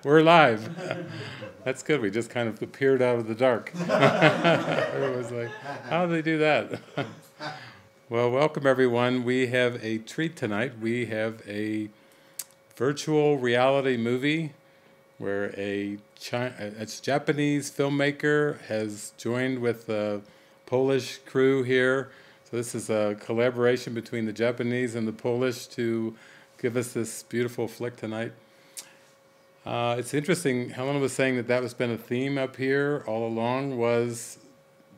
We're live. That's good. We just kind of appeared out of the dark. Everyone was like, how do they do that? Well, welcome everyone. We have a treat tonight. We have a virtual reality movie where a Japanese filmmaker has joined with the Polish crew here. So this is a collaboration between the Japanese and the Polish to give us this beautiful flick tonight. It's interesting, Helen was saying that that has been a theme up here all along, was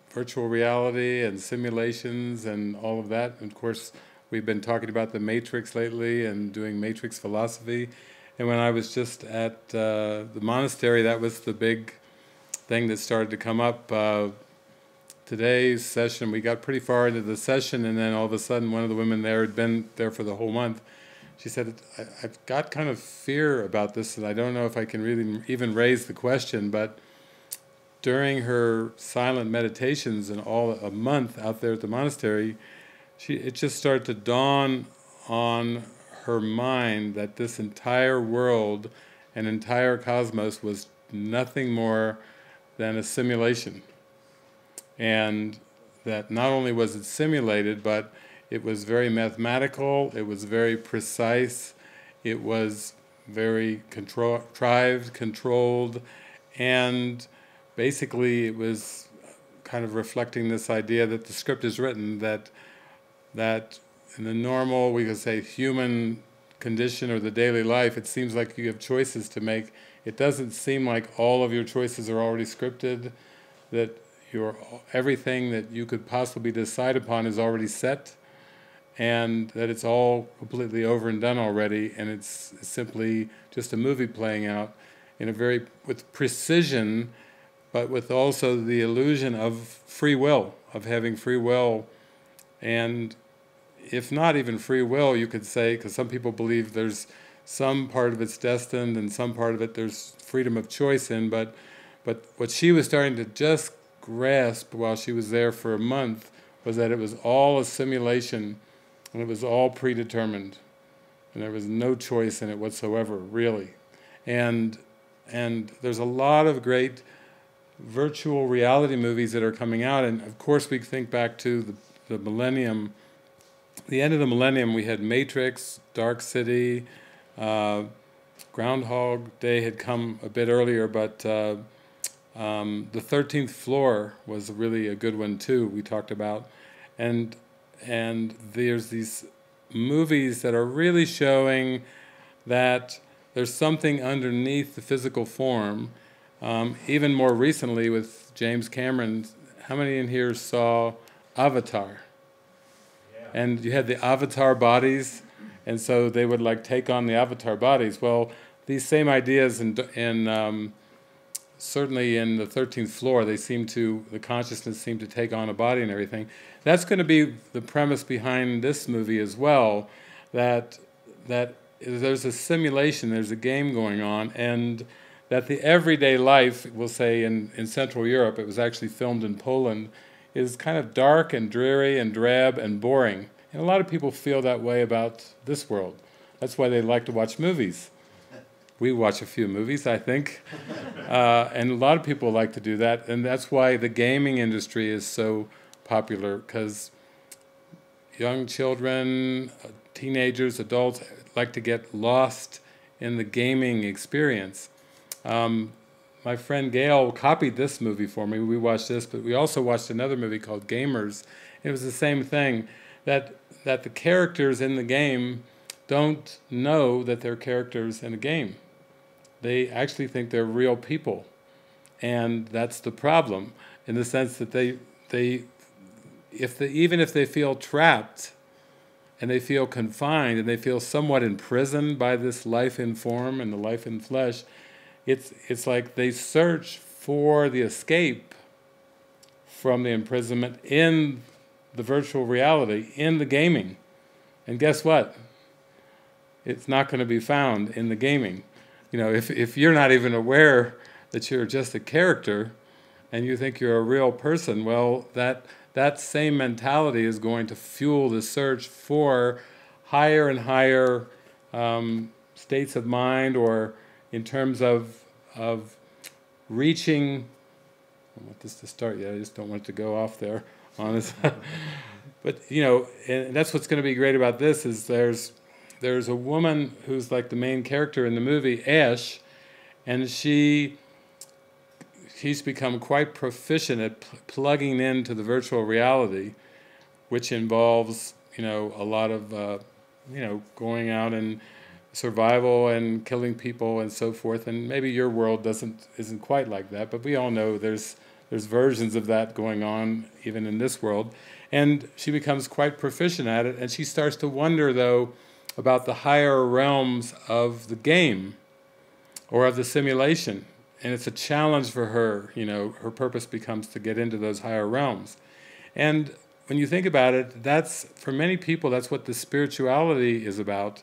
virtual reality and simulations and all of that. And of course, we've been talking about the Matrix lately and doing Matrix philosophy. And when I was just at the monastery, that was the big thing that started to come up. Today's session, we got pretty far into the session, and then all of a sudden one of the women there had been there for the whole month. She said, I've got kind of fear about this, and I don't know if I can really even raise the question, but during her silent meditations and a month out there at the monastery, it just started to dawn on her mind that this entire world and entire cosmos was nothing more than a simulation. And that not only was it simulated, but it was very mathematical, it was very precise, it was very controlled, and basically it was kind of reflecting this idea that the script is written that in the normal, we could say, human condition or the daily life, it seems like you have choices to make. It doesn't seem like all of your choices are already scripted, that everything that you could possibly decide upon is already set, and that it's all completely over and done already, and it's simply just a movie playing out in with precision, but with also the illusion of free will, of having free will. And if not even free will, you could say, because some people believe there's some part of it's destined and some part of it there's freedom of choice in, but what she was starting to just grasp while she was there for a month was that it was all a simulation and it was all predetermined and there was no choice in it whatsoever, really. And there's a lot of great virtual reality movies that are coming out, and of course we think back to the millennium. The end of the millennium, we had Matrix, Dark City, Groundhog Day had come a bit earlier, but the 13th Floor was really a good one too, we talked about. And there's these movies that are really showing that there's something underneath the physical form. Even more recently with James Cameron, how many in here saw Avatar? Yeah. And you had the Avatar bodies, and so they would like take on the Avatar bodies. Well, these same ideas certainly in the 13th Floor, the consciousness seemed to take on a body and everything. That's going to be the premise behind this movie as well, that there's a simulation, there's a game going on, and that the everyday life, we'll say in Central Europe, it was actually filmed in Poland, is kind of dark and dreary and drab and boring. And a lot of people feel that way about this world. That's why they like to watch movies. We watch a few movies, I think, and a lot of people like to do that, and that's why the gaming industry is so popular, because young children, teenagers, adults like to get lost in the gaming experience. My friend Gail copied this movie for me. We watched this, but we also watched another movie called Gamers. It was the same thing, that the characters in the game don't know that they're characters in a game. They actually think they're real people, and that's the problem, in the sense that even if they feel trapped and they feel confined and they feel somewhat imprisoned by this life in form and the life in flesh, it's like they search for the escape from the imprisonment in the virtual reality, in the gaming. And guess what? It's not going to be found in the gaming. You know, if you're not even aware that you're just a character and you think you're a real person, well, that same mentality is going to fuel the search for higher and higher states of mind, or in terms of reaching. I want this to start yet. I just don't want it to go off there on us. But and that's what's going to be great about this is there's a woman who's like the main character in the movie, Ash, and she's become quite proficient at plugging into the virtual reality, which involves a lot of going out and survival and killing people and so forth. And maybe your world isn't quite like that, but we all know there's versions of that going on even in this world. And she becomes quite proficient at it, and she starts to wonder, though, about the higher realms of the game or of the simulation. And it's a challenge for her. Her purpose becomes to get into those higher realms. And when you think about it, for many people, that's what the spirituality is about.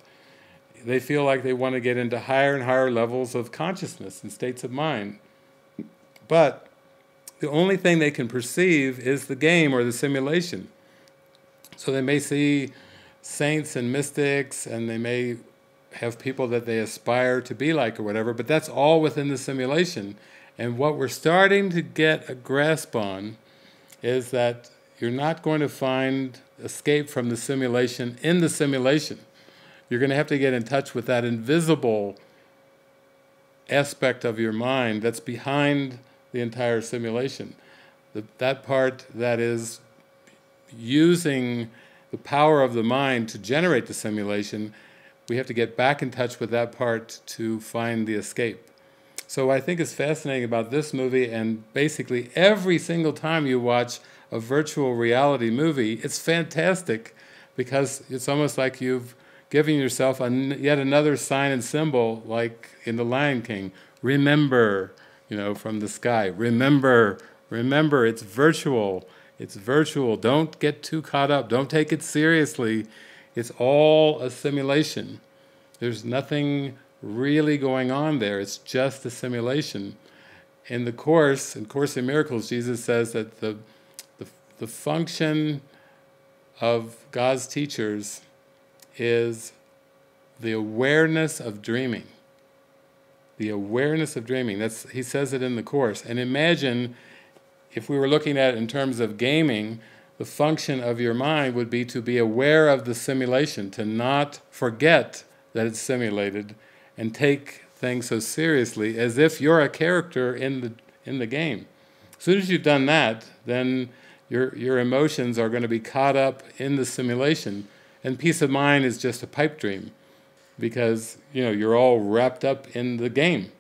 They feel like they want to get into higher and higher levels of consciousness and states of mind. But the only thing they can perceive is the game or the simulation. So they may see saints and mystics, and they may have people that they aspire to be like or whatever, but that's all within the simulation. And what we're starting to get a grasp on is that you're not going to find escape from the simulation in the simulation. You're going to have to get in touch with that invisible aspect of your mind that's behind the entire simulation. That part that is using the power of the mind to generate the simulation, we have to get back in touch with that part to find the escape. So what I think is fascinating about this movie, and basically every single time you watch a virtual reality movie, it's fantastic because it's almost like you've given yourself yet another sign and symbol, like in The Lion King. Remember, from the sky. Remember, it's virtual. It's virtual. Don't get too caught up. Don't take it seriously. It's all a simulation. There's nothing really going on there. It's just a simulation. In Course in Miracles, Jesus says that the function of God's teachers is the awareness of dreaming. The awareness of dreaming. He says it in the Course. And imagine if we were looking at it in terms of gaming, the function of your mind would be to be aware of the simulation, to not forget that it's simulated, and take things so seriously as if you're a character in the game. As soon as you've done that, then your emotions are going to be caught up in the simulation, and peace of mind is just a pipe dream, because you're all wrapped up in the game.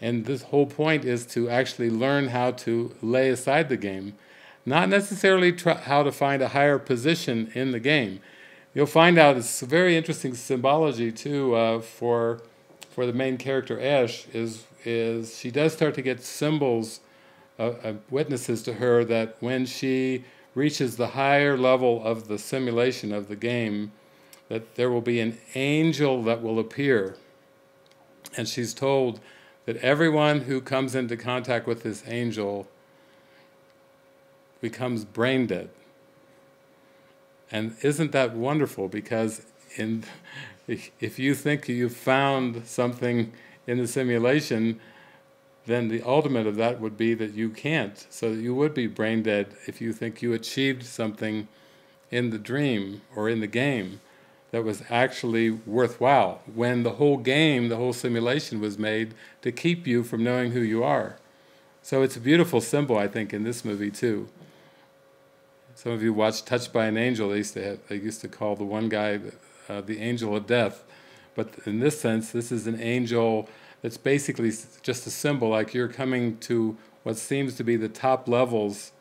And this whole point is to actually learn how to lay aside the game, not necessarily how to find a higher position in the game. You'll find out it's a very interesting symbology too for the main character Ash, is she does start to get symbols, witnesses to her that when she reaches the higher level of the simulation of the game, that there will be an angel that will appear. And she's told that everyone who comes into contact with this angel becomes brain dead. And isn't that wonderful? Because if you think you've found something in the simulation, then the ultimate of that would be that you can't. So you would be brain dead if you think you achieved something in the dream or in the game that was actually worthwhile, when the whole game, the whole simulation was made to keep you from knowing who you are. So it's a beautiful symbol, I think, in this movie too. Some of you watched Touched by an Angel. They used to call the one guy the angel of death. But in this sense, this is an angel that's basically just a symbol, like you're coming to what seems to be the top levels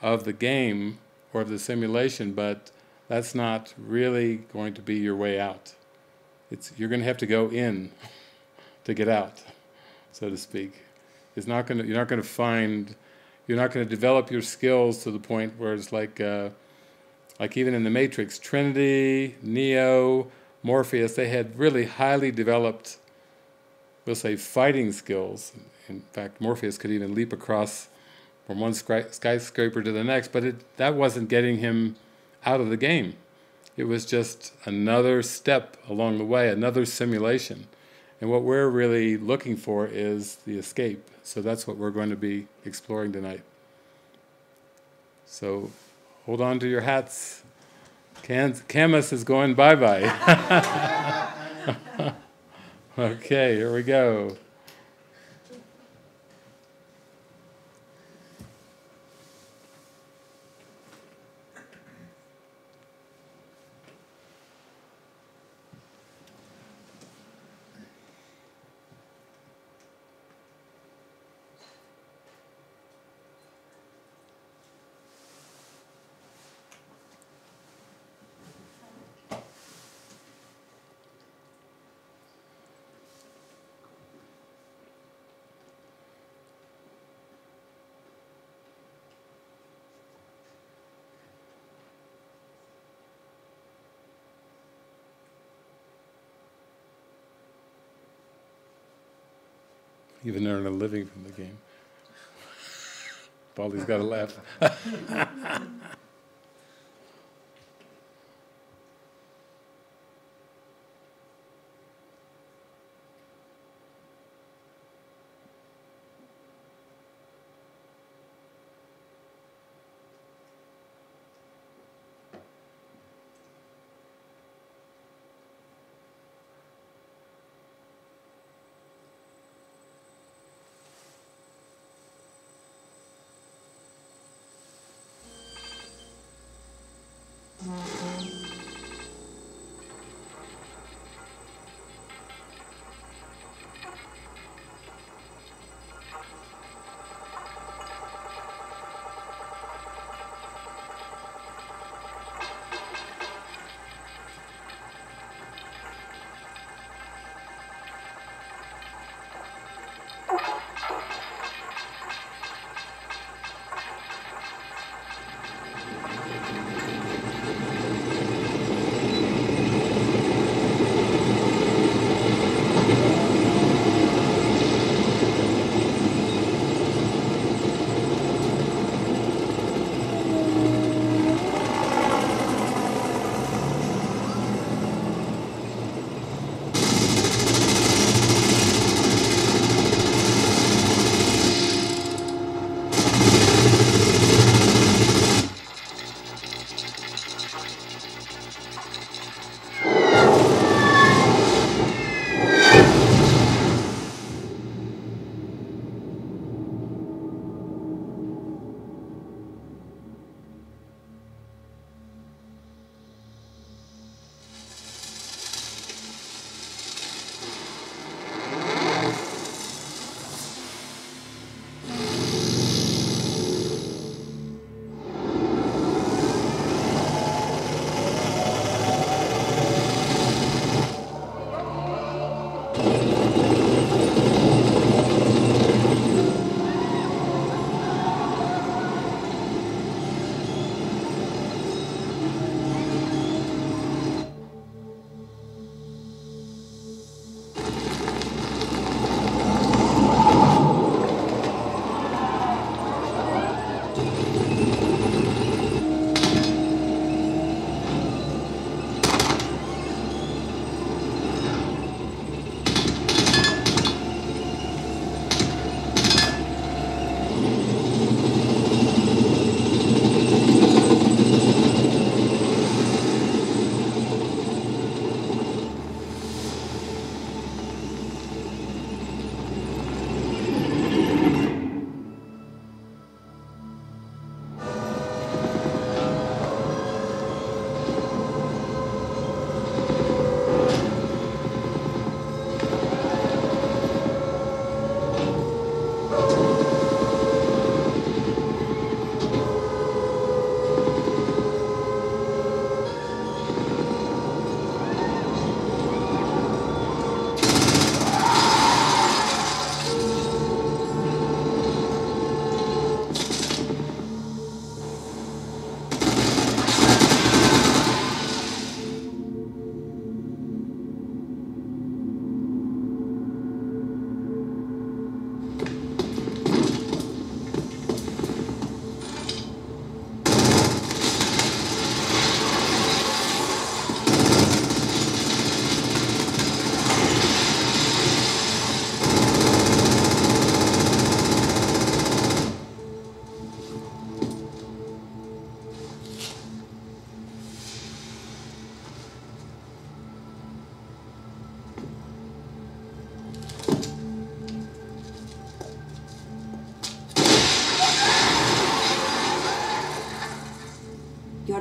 of the game or of the simulation, but that's not really going to be your way out. You're going to have to go in to get out, so to speak. You're not going to develop your skills to the point where it's like even in the Matrix, Trinity, Neo, Morpheus, they had really highly developed, we'll say, fighting skills. In fact, Morpheus could even leap across from one skyscraper to the next, but that wasn't getting him out of the game. It was just another step along the way, another simulation. And what we're really looking for is the escape. So that's what we're going to be exploring tonight. So hold on to your hats. Camus is going bye-bye. Okay, here we go. Even earn a living from the game. Baldy's got to laugh.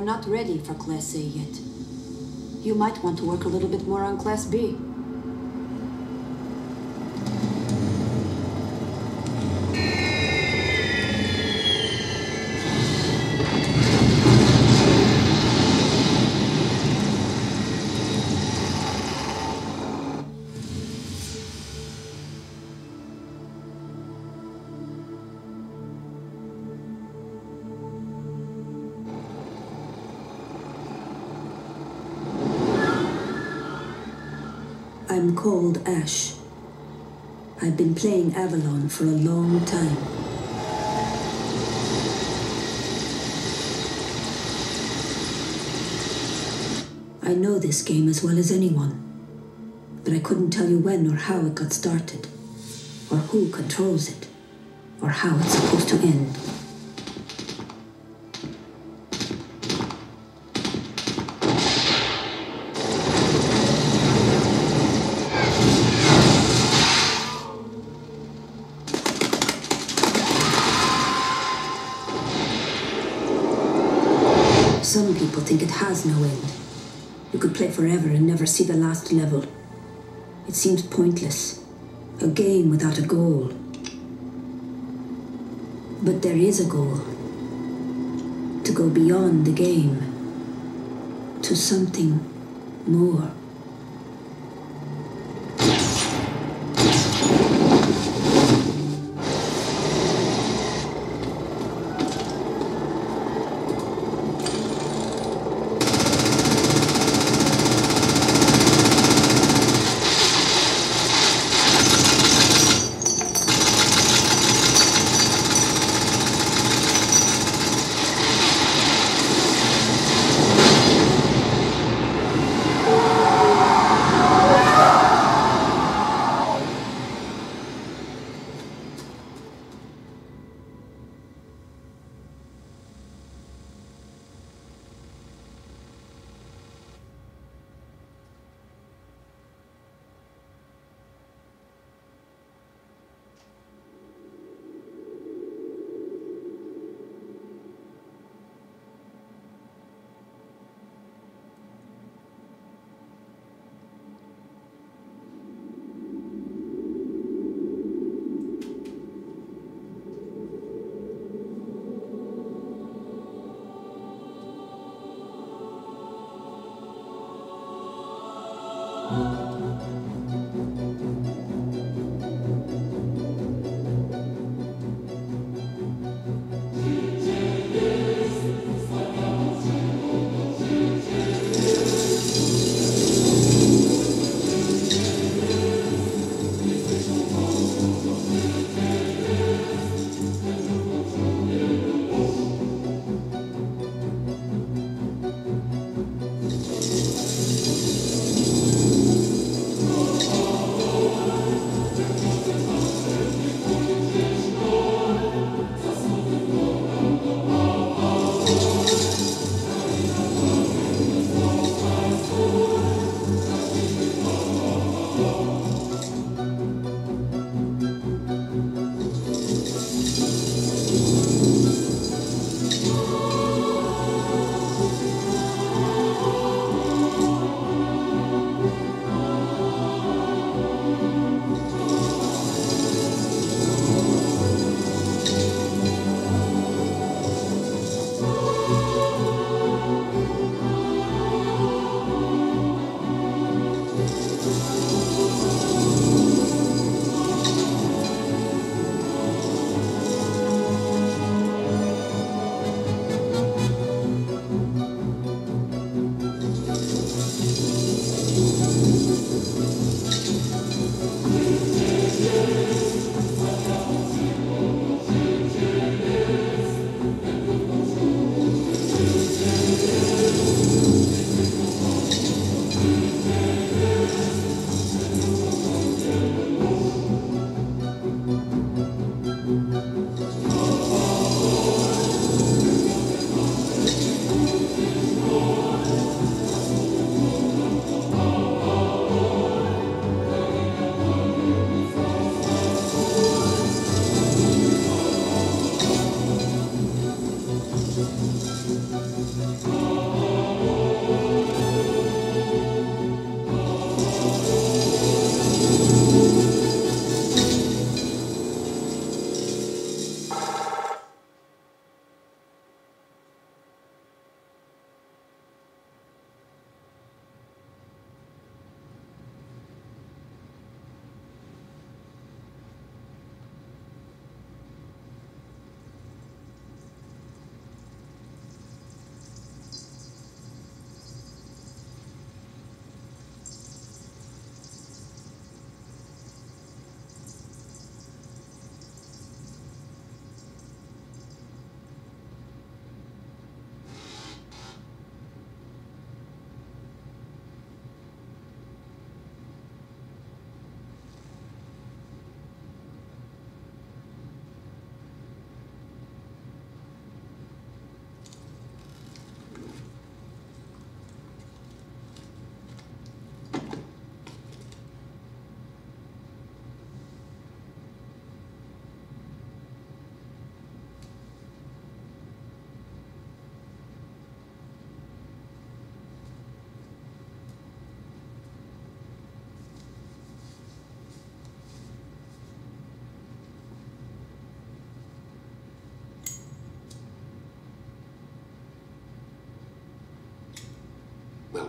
not ready for Class A yet. You might want to work a little bit more on Class B. I'm called Ash. I've been playing Avalon for a long time. I know this game as well as anyone, but I couldn't tell you when or how it got started, or who controls it, or how it's supposed to end. Some people think it has no end. You could play forever and never see the last level. It seems pointless. A game without a goal. But there is a goal. To go beyond the game. To something more.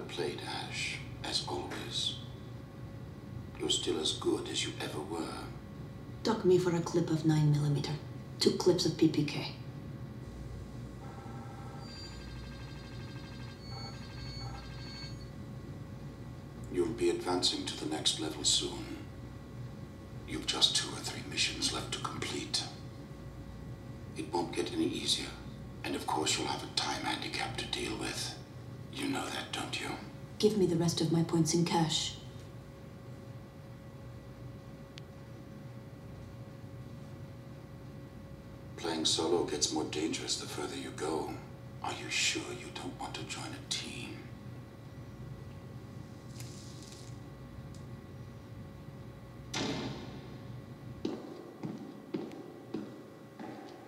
played, Ash, as always. You're still as good as you ever were. Duck me for a clip of 9mm. 2 clips of PPK. You'll be advancing to the next level soon. You've just 2 or 3 missions left to complete. It won't get any easier. And of course you'll have a time handicap to deal with. You know that, don't you? Give me the rest of my points in cash. Playing solo gets more dangerous the further you go. Are you sure you don't want to join a team?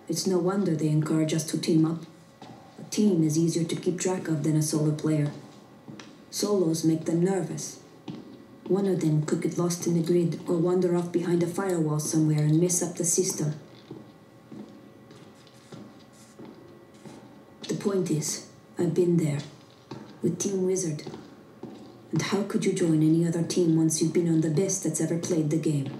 It's no wonder they encourage us to team up. A team is easier to keep track of than a solo player. Solos make them nervous. One of them could get lost in the grid or wander off behind a firewall somewhere and mess up the system. The point is, I've been there, with Team Wizard. And how could you join any other team once you've been on the best that's ever played the game?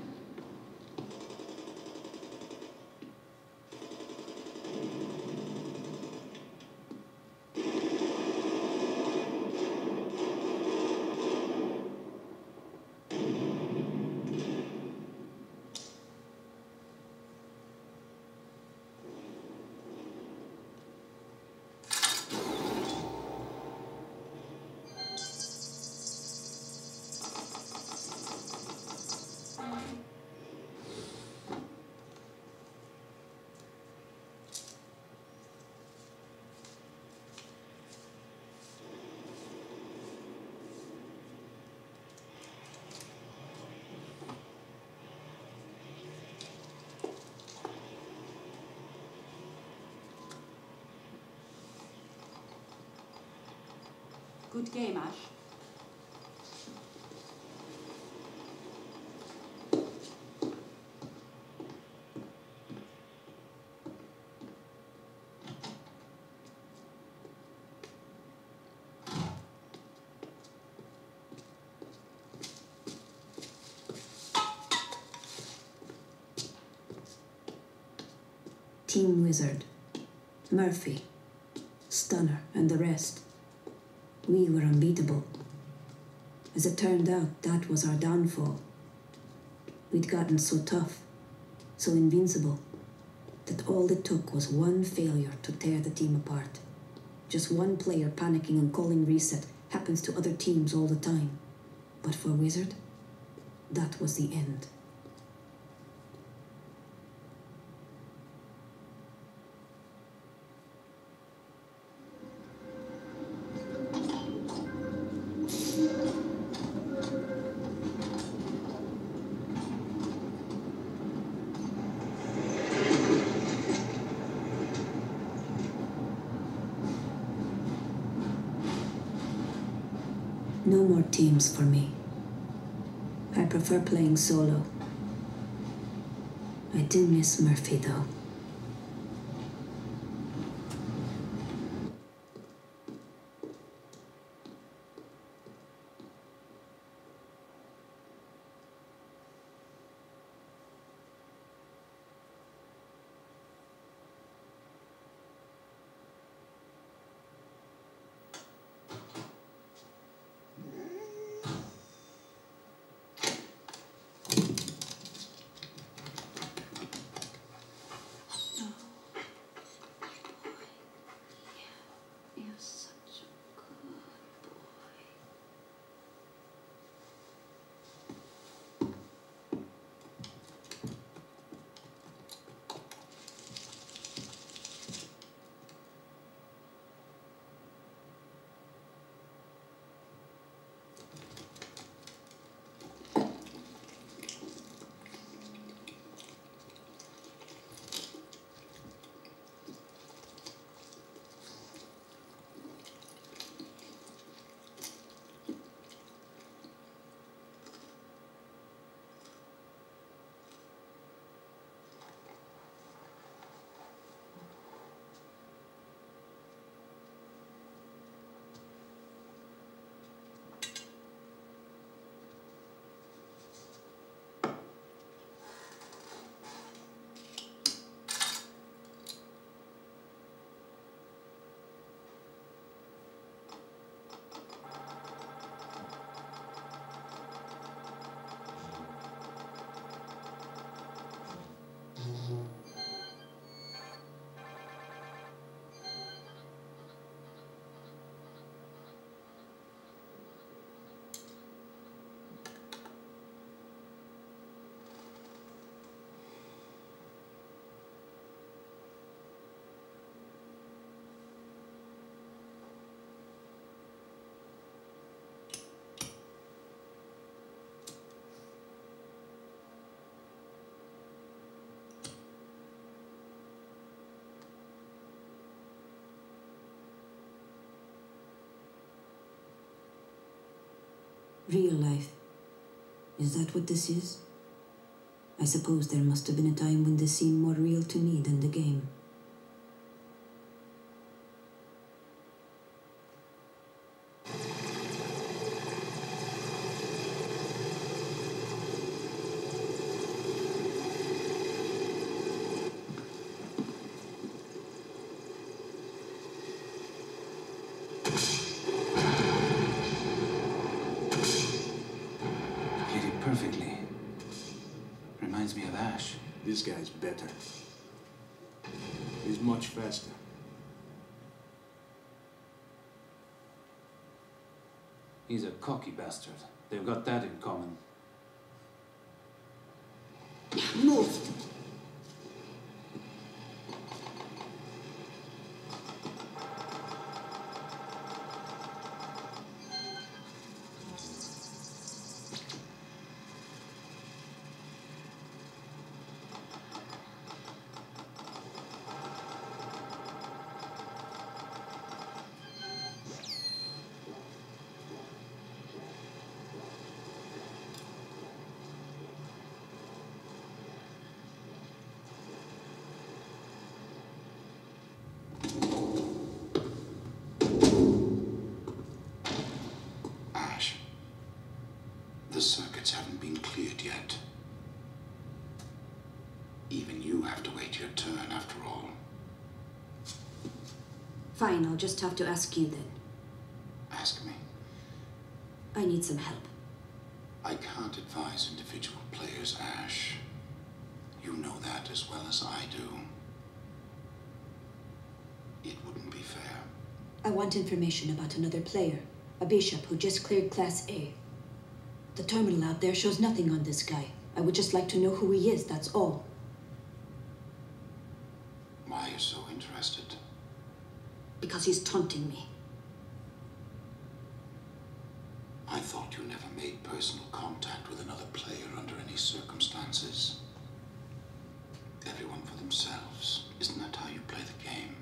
Good game, Ash. Team Wizard, Murphy, Stunner, and the rest. We were unbeatable. As it turned out, that was our downfall. We'd gotten so tough, so invincible, that all it took was one failure to tear the team apart. Just one player panicking and calling reset happens to other teams all the time. But for Wizard, that was the end. No more teams for me. I prefer playing solo. I do miss Murphy, though. Real life. Is that what this is? I suppose there must have been a time when this seemed more real to me than the game. Hit it perfectly. Reminds me of Ash. This guy's better. He's much faster. He's a cocky bastard. They've got that in common. Move! Ash, the circuits haven't been cleared yet. Even you have to wait your turn after all. Fine, I'll just have to ask you then. Ask me. I need some help. I can't advise individual players, Ash. You know that as well as I do. It wouldn't be fair. I want information about another player, a bishop who just cleared Class A. The terminal out there shows nothing on this guy. I would just like to know who he is, that's all. Why are you so interested? Because he's taunting me. I thought you never made personal contact with another player under any circumstances. Everyone for themselves. Isn't that how you play the game?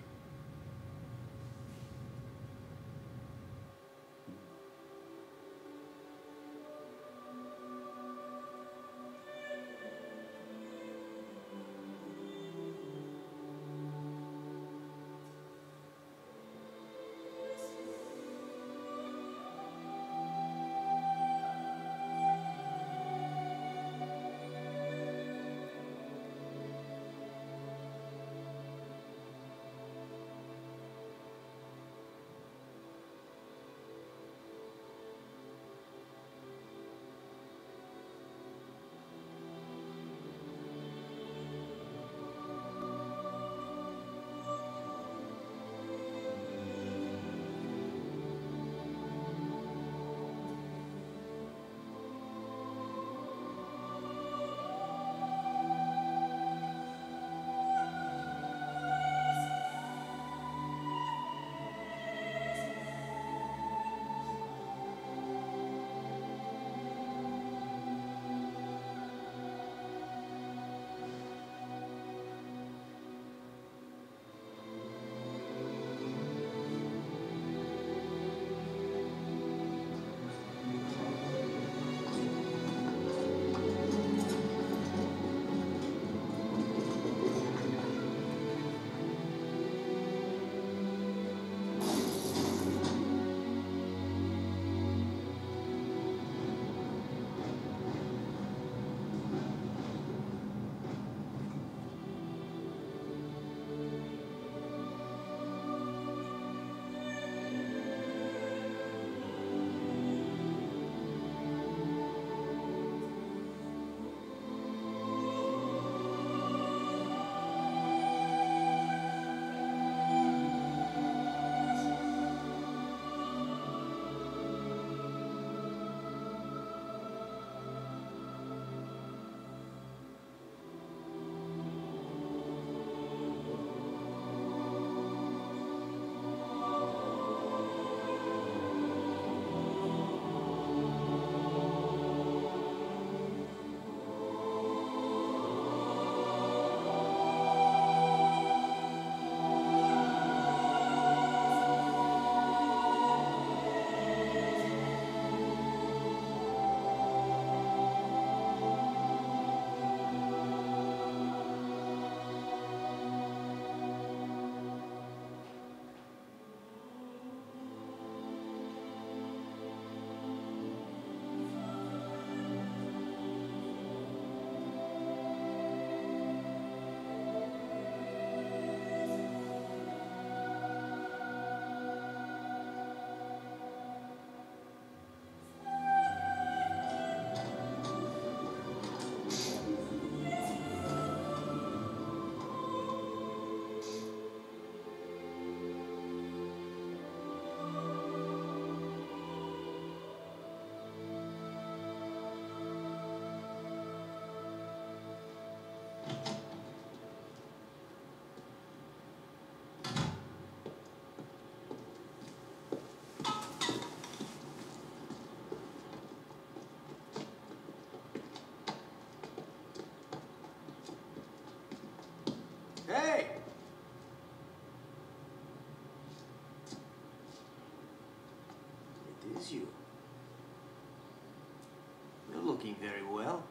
looking very well.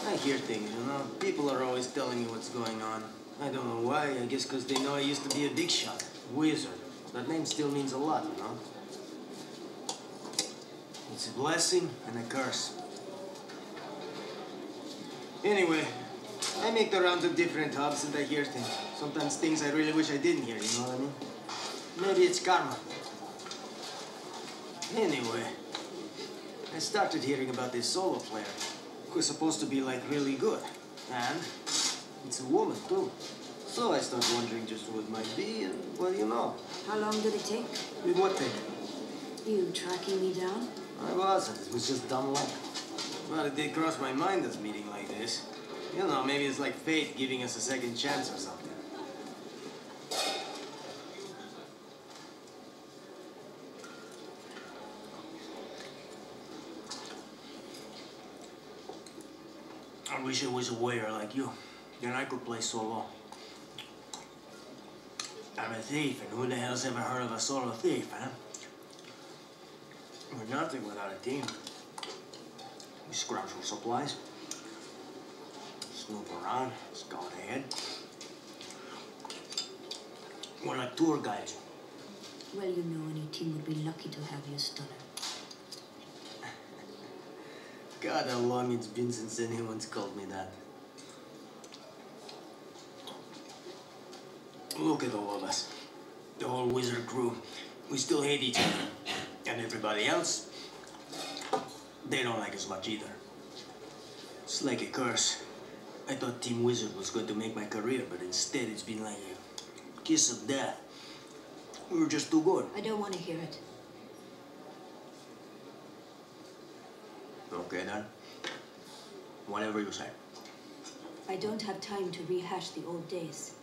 I hear things, you know. People are always telling me what's going on. I don't know why. I guess because they know I used to be a big shot. Wizard. That name still means a lot, you know. It's a blessing and a curse. Anyway, I make the rounds of different hubs and I hear things. Sometimes things I really wish I didn't hear, you know what I mean? Maybe it's karma. Anyway, I started hearing about this solo player who's supposed to be like really good. And it's a woman too. So I start wondering just who it might be and well, you know. How long did it take? With what thing? You tracking me down? I wasn't. It was just dumb luck. But it did cross my mind this meeting like this. You know, maybe it's like fate giving us a second chance or something. I wish I was a warrior like you. Then I could play solo. I'm a thief, and who the hell's ever heard of a solo thief, huh? We're nothing without a team. We scrounge for supplies, snoop around, scout ahead. We're like tour guides. Well, you know any team would be lucky to have you, Stunner. God, how long it's been since anyone's called me that. Look at all of us. The whole wizard crew. We still hate each other. And everybody else, they don't like us much either. It's like a curse. I thought Team Wizard was going to make my career, but instead it's been like a kiss of death. We were just too good. I don't want to hear it. Okay, then. Whatever you say. I don't have time to rehash the old days.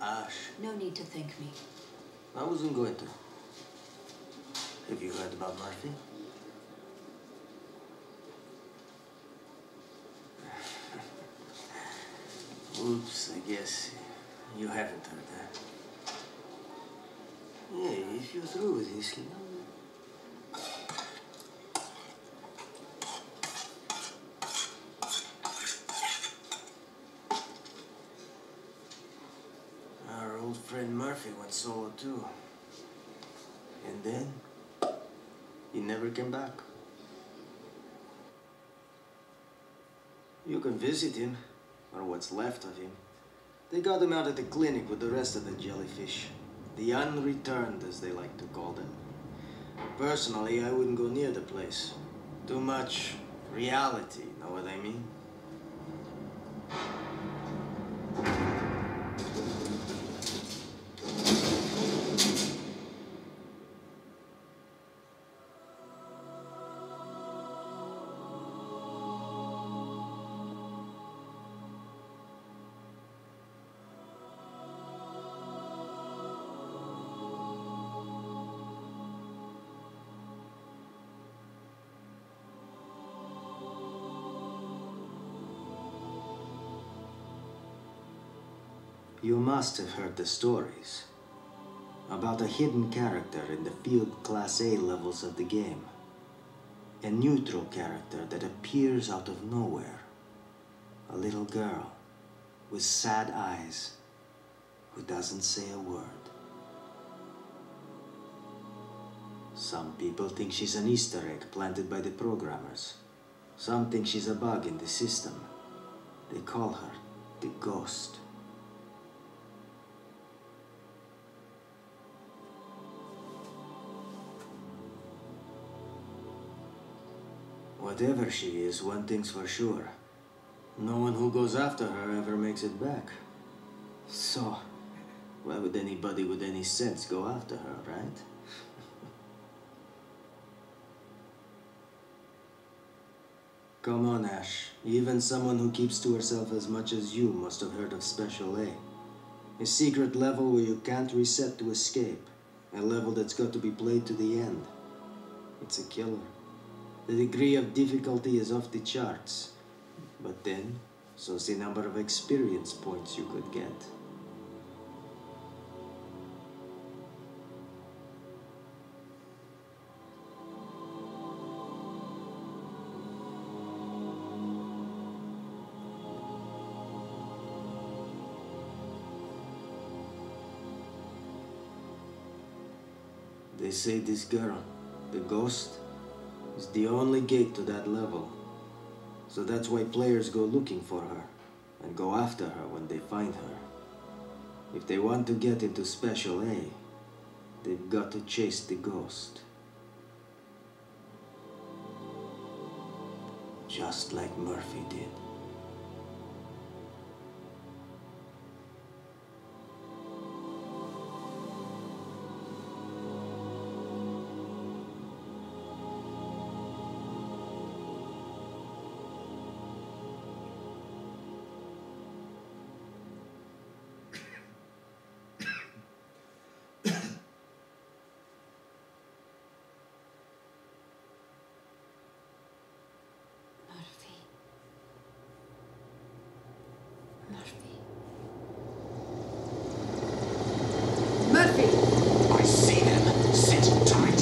Ash, No need to thank me. I wasn't going to. Have you heard about Murphy? Oops, I guess you haven't heard that. Yeah, if you're through with this, you know. Our old friend Murphy went solo too. And then, he never came back. You can visit him, or what's left of him. They got him out at the clinic with the rest of the jellyfish. The unreturned, as they like to call them. Personally, I wouldn't go near the place. Too much reality, know what I mean? You must have heard the stories about a hidden character in the field Class A levels of the game. A neutral character that appears out of nowhere. A little girl with sad eyes who doesn't say a word. Some people think she's an Easter egg planted by the programmers. Some think she's a bug in the system. They call her the Ghost. Whatever she is, one thing's for sure. No one who goes after her ever makes it back. So, why would anybody with any sense go after her, right? Come on, Ash. Even someone who keeps to herself as much as you must have heard of Special A. A secret level where you can't reset to escape. A level that's got to be played to the end. It's a killer. The degree of difficulty is off the charts. But then, so's the number of experience points you could get. They say this girl, the ghost, is the only gate to that level. So that's why players go looking for her, and go after her when they find her. If they want to get into Special A, they've got to chase the ghost. Just like Murphy did. Murphy! I see them. Sit tight.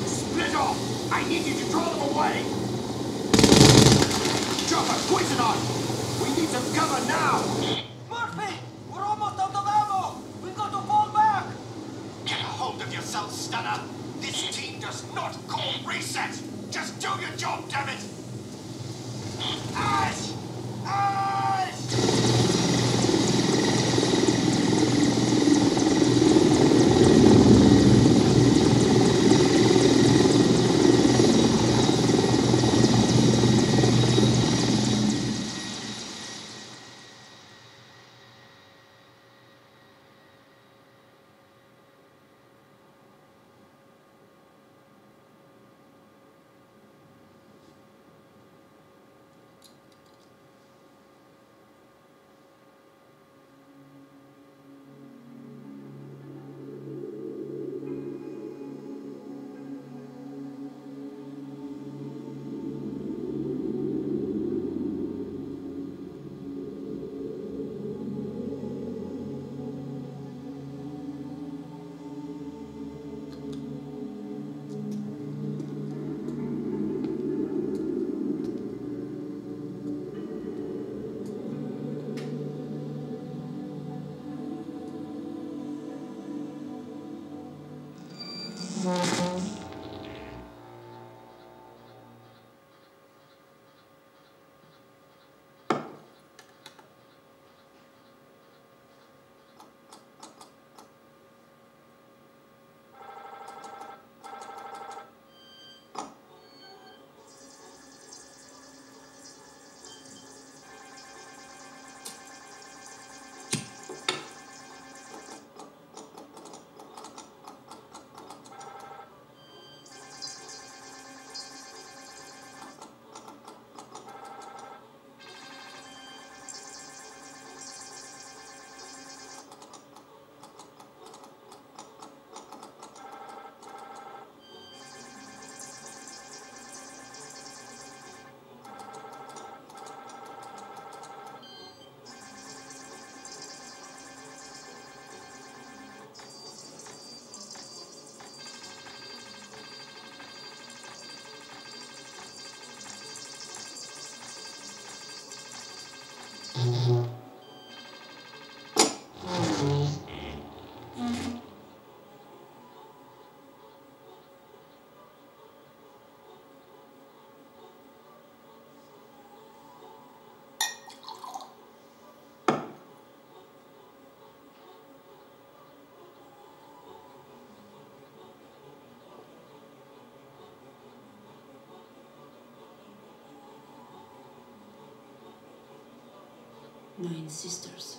Split off! I need you to draw them away! Chopper, poison on! We need some cover now! Murphy! We're almost out of ammo! We've got to fall back! Get a hold of yourself, Stunner! This team does not call reset! Just do your job, damn it! Ash! Ash! 9 sisters.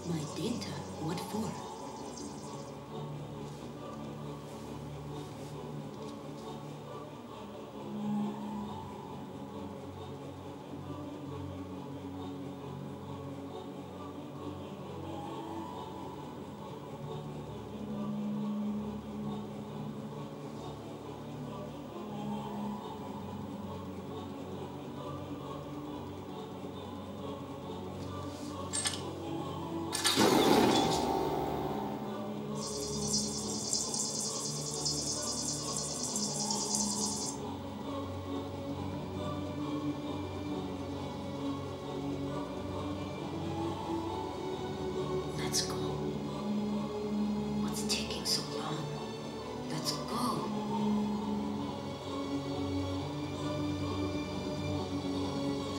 My data? What for? Let's go. What's taking so long? Let's go.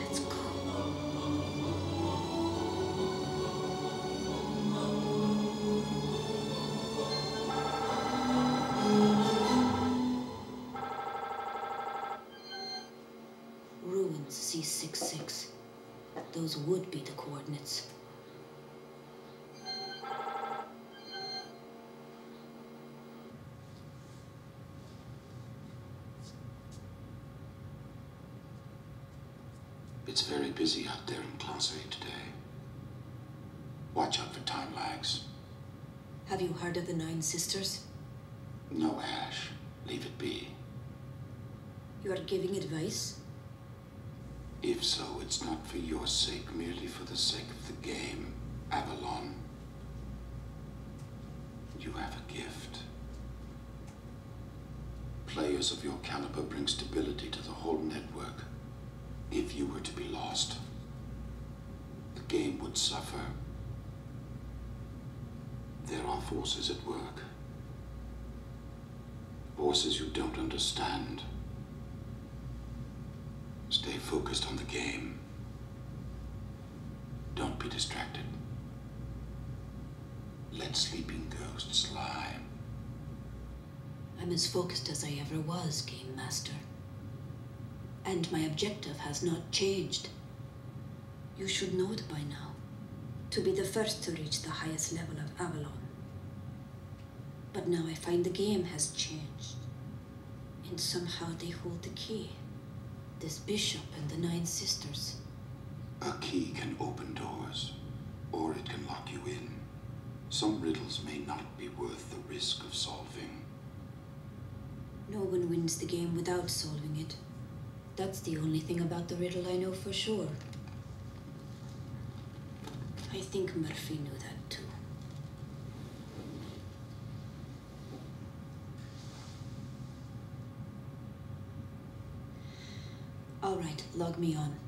Let's go. Ruins C66. Those would be the coordinates. It's very busy out there in Class A today. Watch out for time lags. Have you heard of the 9 sisters? No, Ash. Leave it be. You are giving advice? If so, it's not for your sake, merely for the sake of the game. Avalon. You have a gift. Players of your caliber bring stability to the whole network. If you were to be lost, the game would suffer. There are forces at work. Forces you don't understand. Stay focused on the game. Don't be distracted. Let sleeping ghosts lie. I'm as focused as I ever was, Game Master. And my objective has not changed. You should know it by now. To be the first to reach the highest level of Avalon. But now I find the game has changed. And somehow they hold the key. This bishop and the 9 sisters. A key can open doors, or it can lock you in. Some riddles may not be worth the risk of solving. No one wins the game without solving it. That's the only thing about the riddle I know for sure. I think Murphy knew that too. All right, log me on.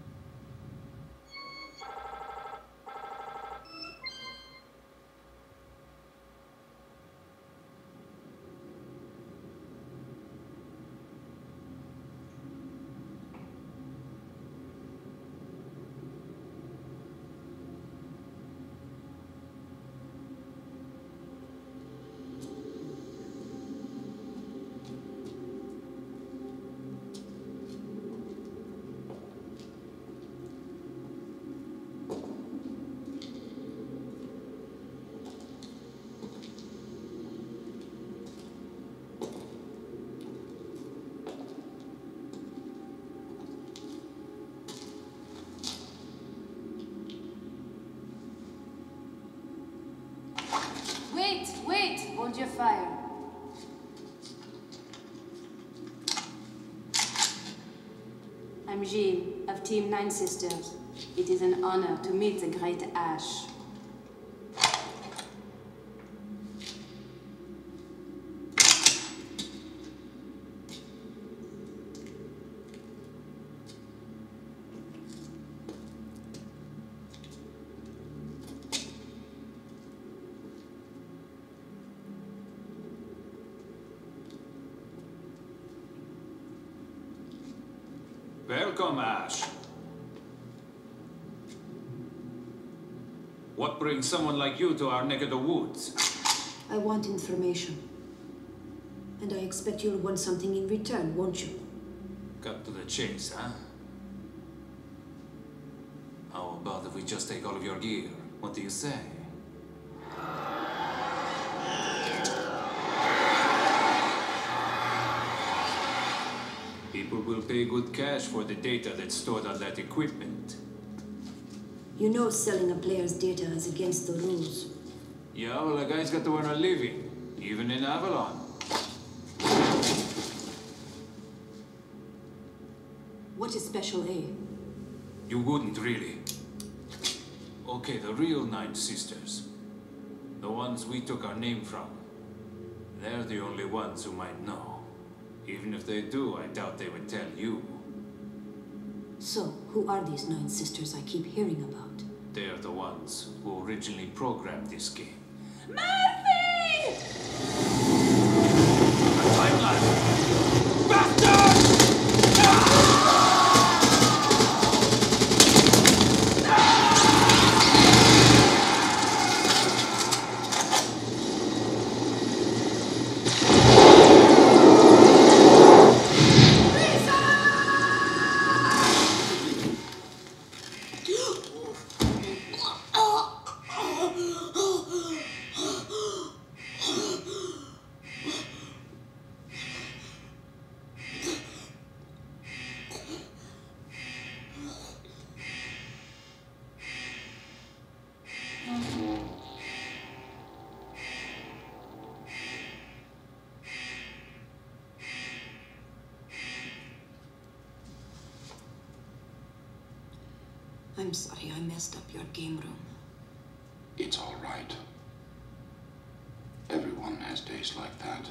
Wait! Hold your fire. I'm Jean, of Team Nine Sisters. It is an honor to meet the great Ash. Welcome, Ash. What brings someone like you to our neck of the woods? I want information. And I expect you'll want something in return, won't you? Cut to the chase, huh? How about if we just take all of your gear? What do you say? People will pay good cash for the data that's stored on that equipment. You know selling a player's data is against the rules. Yeah, well, a guy's got to earn a living, even in Avalon. What is Special A? You wouldn't really. Okay, the real Nine Sisters. The ones we took our name from. They're the only ones who might know. Even if they do, I doubt they would tell you. So, who are these Nine Sisters I keep hearing about? They're the ones who originally programmed this game. Murphy! Timeline! Bastard! I'm sorry I messed up your game room. It's all right. Everyone has days like that.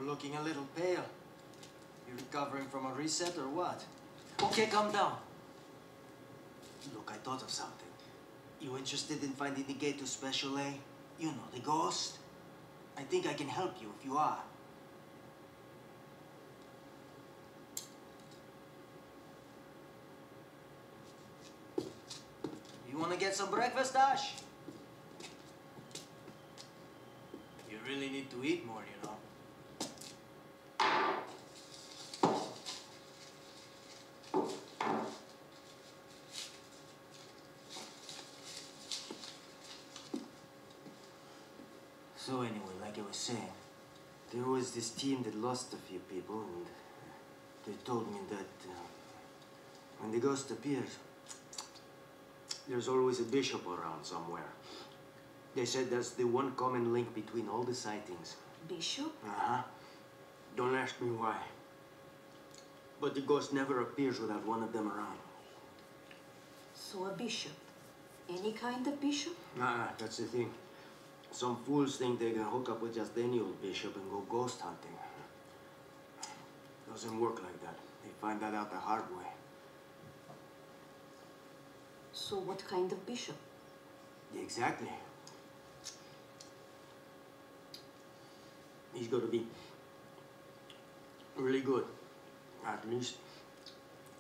looking a little pale. You recovering from a reset or what? Okay, calm down. Look, I thought of something. You interested in finding the gate to Special A? You know, the ghost. I think I can help you if you are. You wanna get some breakfast, Ash? You really need to eat more, you know. So anyway, like I was saying, there was this team that lost a few people, and they told me that when the ghost appears, there's always a bishop around somewhere. They said that's the one common link between all the sightings. Bishop? Uh-huh. Don't ask me why. But the ghost never appears without one of them around. So a bishop? Any kind of bishop? Nah, that's the thing. Some fools think they can hook up with just any old bishop and go ghost hunting. Doesn't work like that. They find that out the hard way. So what kind of bishop? Exactly. He's got to be really good. At least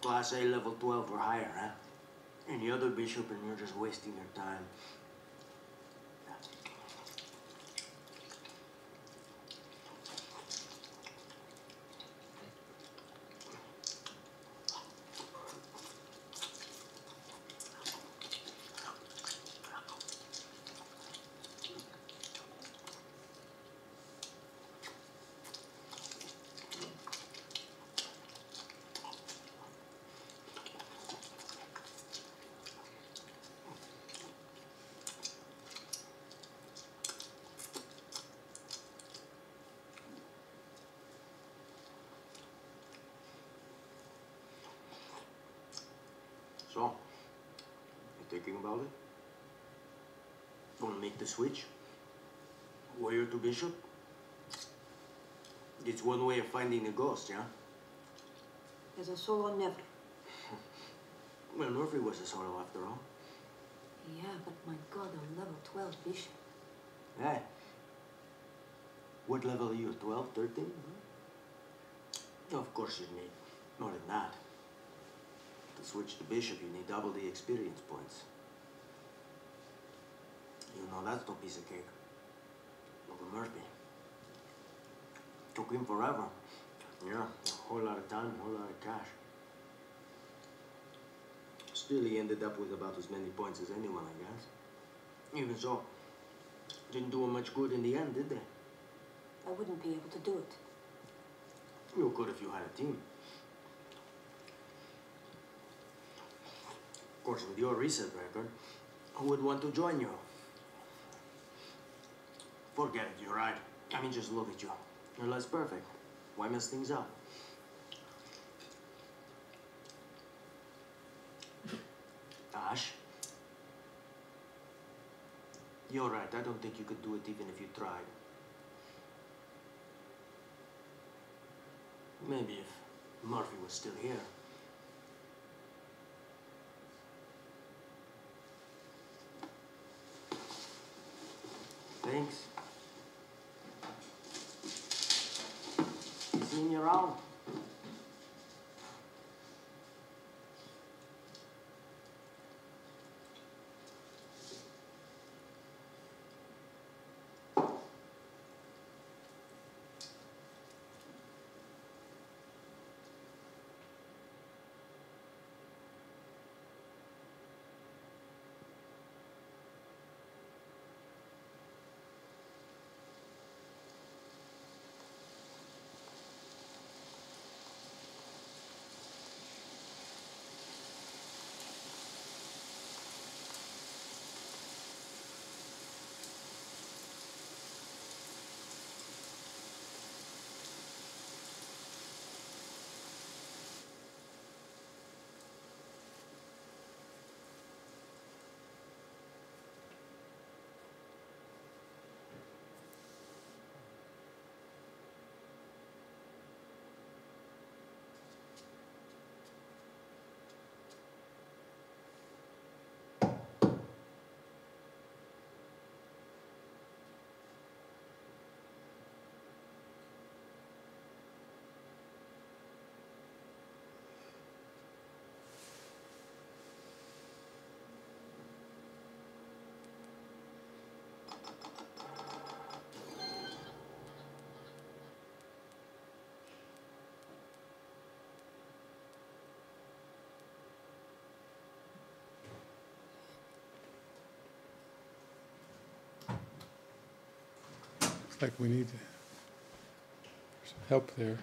Class A level 12 or higher, huh? Any other bishop and you're just wasting your time. So, you thinking about it? Want to make the switch? Warrior to bishop? It's one way of finding a ghost, yeah? As a solo, never. Well, Murphy was a solo after all. Yeah, but my god, a level 12 bishop. Hey. What level are you? 12, 13? Of course you need more than that. To switch to bishop, you need double the experience points. You know that's no piece of cake. Look at Murphy. Took him forever. Yeah, a whole lot of time, a whole lot of cash. Still, he ended up with about as many points as anyone, I guess. Even so, didn't do him much good in the end, did they? I wouldn't be able to do it. You could if you had a team. Of course, with your reset record, who would want to join you? Forget it, you're right. I mean, just look at you. You're less perfect. Why mess things up? Ash? You're right, I don't think you could do it even if you tried. Maybe if Murphy was still here. Thanks. Seeing you around. Looks like we need some help there.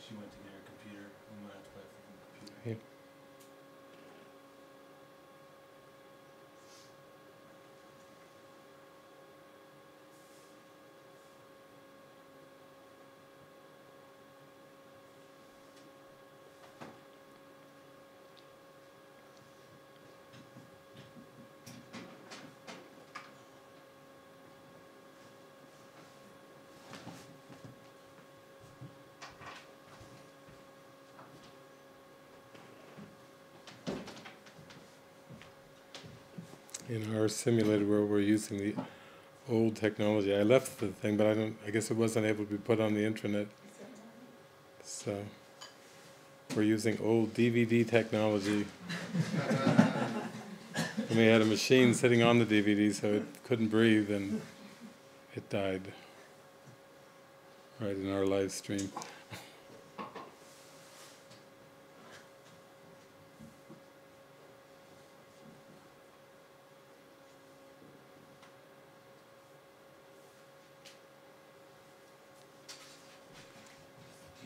She went to get her computer. We might have to buy a freaking computer. Yeah. In our simulator where we're using the old technology, I left the thing, but I guess it wasn't able to be put on the intranet. So we're using old DVD technology. And we had a machine sitting on the DVD, so it couldn't breathe, and it died right in our live stream.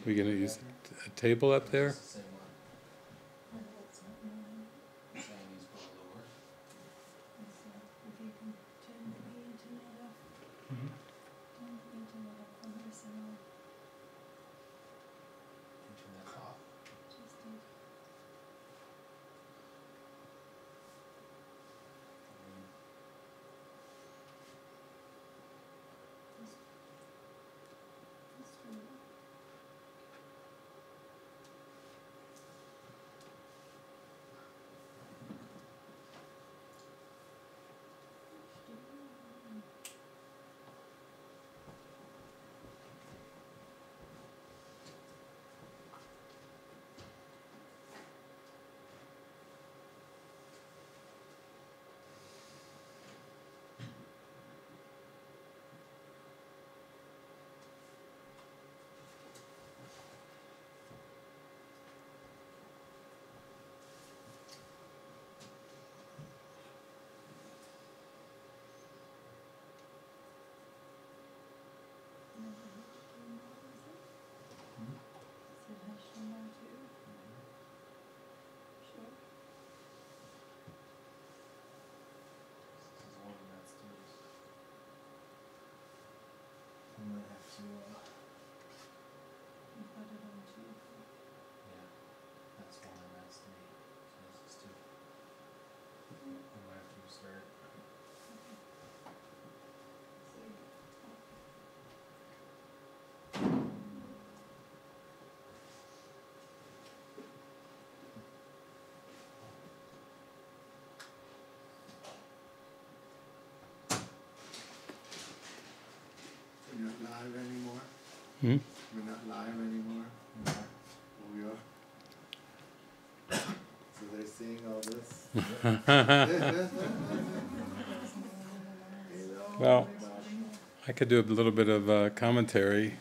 We're going to use a table up there? It's the same one. Chinese go lower. Turn that off. Hmm? We're not live anymore. We are. So they're seeing all this. Well, I could do a little bit of commentary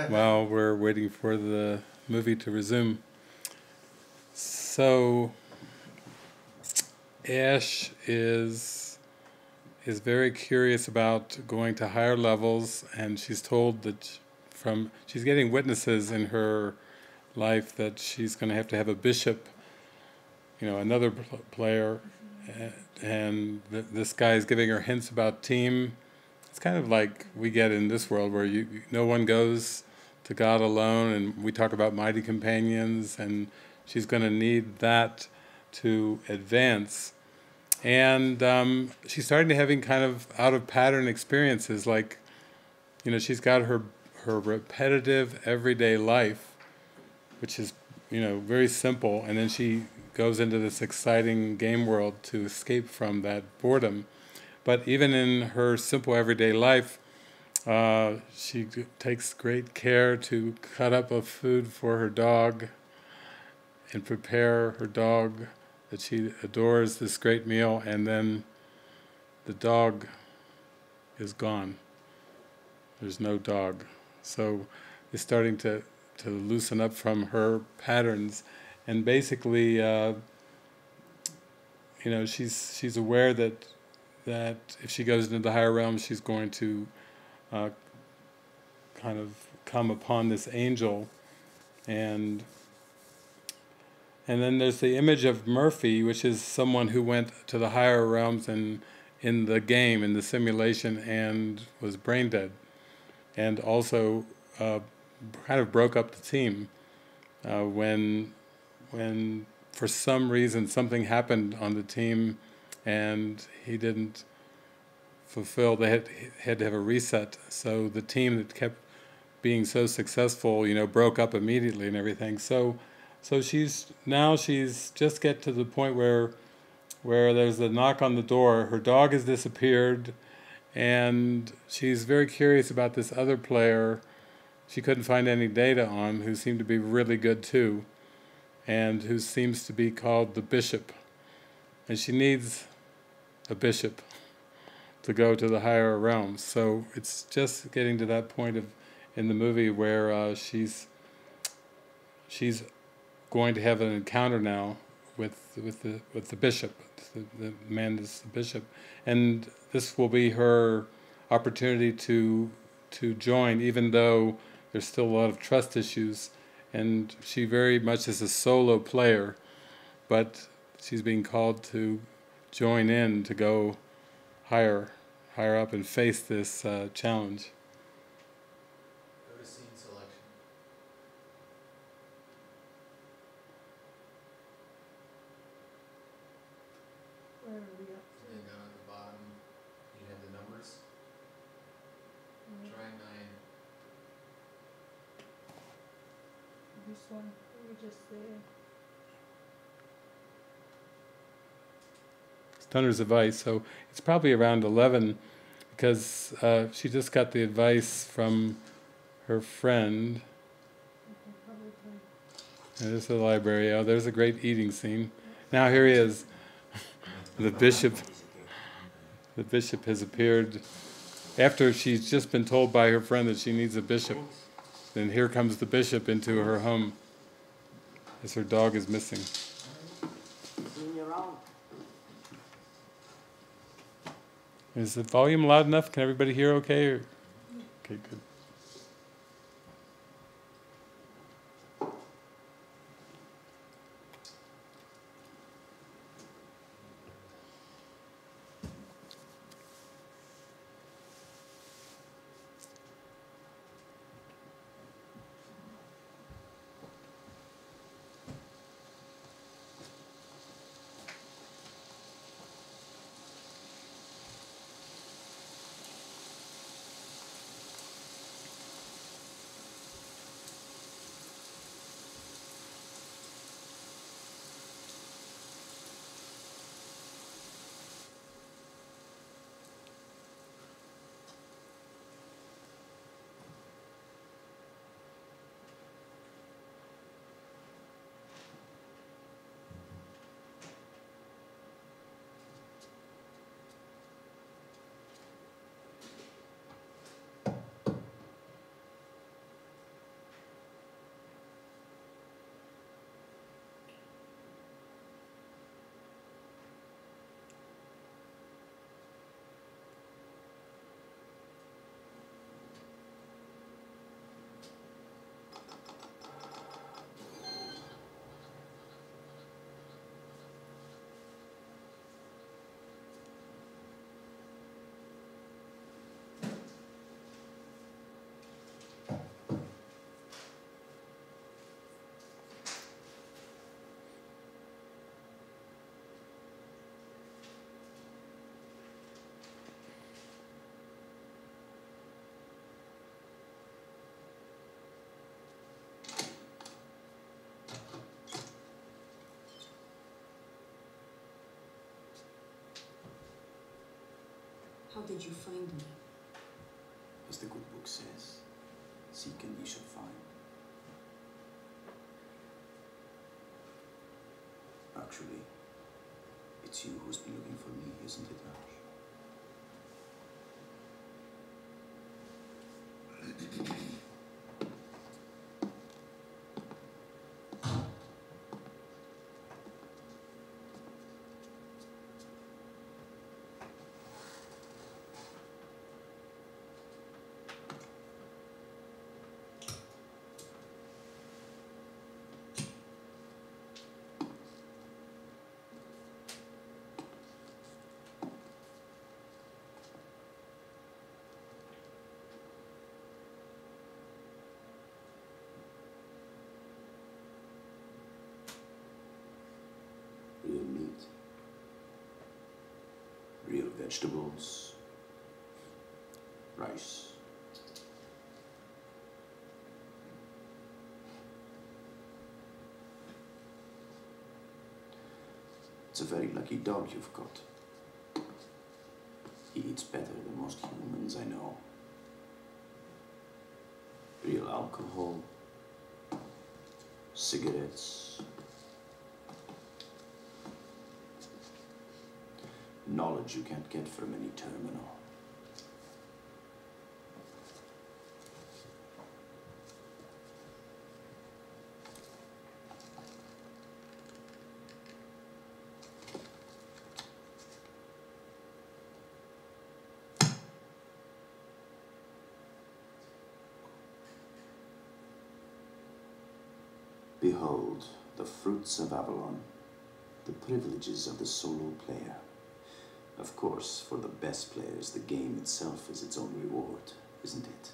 while we're waiting for the movie to resume. So, Ash is very curious about going to higher levels, and she's told that she's getting witnesses in her life that she's going to have a bishop, another player, and this guy is giving her hints about team. It's kind of like we get in this world where no one goes to God alone, and we talk about mighty companions, and she's going to need that to advance. And she's starting to having kind of out-of-pattern experiences, like, she's got her repetitive everyday life, which is, very simple, and then she goes into this exciting game world to escape from that boredom. But even in her simple everyday life, she takes great care to cut up a food for her dog and prepare her dog that she adores this great meal, and then the dog is gone. There's no dog. So it's starting to loosen up from her patterns, and basically, she's aware that if she goes into the higher realms, she's going to kind of come upon this angel, and then there's the image of Murphy, which is someone who went to the higher realms and in the game, in the simulation, and was brain dead, and also kind of broke up the team when for some reason something happened on the team and he didn't fulfill. They had to have a reset. So the team that kept being so successful, broke up immediately and everything. So she's just get to the point where there's a knock on the door. Her dog has disappeared, and she's very curious about this other player she couldn't find any data on, who seemed to be really good too, and who seems to be called the bishop. And she needs a bishop to go to the higher realms. So it's just getting to that point in the movie where she's going to have an encounter now with the bishop. The man is the bishop, and this will be her opportunity to join, even though there's still a lot of trust issues, and she very much is a solo player, but she's being called to join in to go higher up and face this challenge. Go to scene selection. Where are we up to? And down at the bottom, you have the numbers. Try 9. This one, we just there. Stunner's advice, so it's probably around 11, because she just got the advice from her friend. Okay, probably 10. And there's the library. Oh, there's a great eating scene. Now here he is. The bishop has appeared after she's just been told by her friend that she needs a bishop. Then here comes the bishop into her home as her dog is missing. Is the volume loud enough? Can everybody hear okay? Okay, good. How did you find me? As the good book says, seek and ye shall find. Actually, it's you who's been looking for me, isn't it, Ash? Real meat, real vegetables, rice. It's a very lucky dog you've got. He eats better than most humans I know. Real alcohol, cigarettes, knowledge you can't get from any terminal. Behold, the fruits of Avalon, the privileges of the solo player. Of course, for the best players, the game itself is its own reward, isn't it?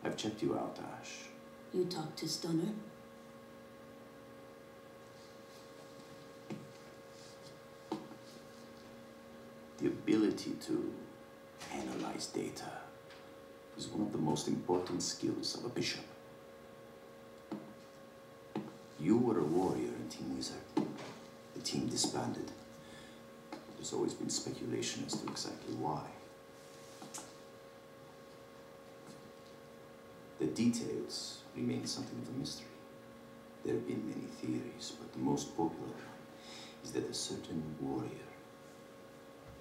I've checked you out, Ash. You talked to Stunner? The ability to analyze data is one of the most important skills of a bishop. You were a warrior in Team Wizard. The team disbanded. There's always been speculation as to exactly why. The details remain something of a mystery. There have been many theories, but the most popular one is that a certain warrior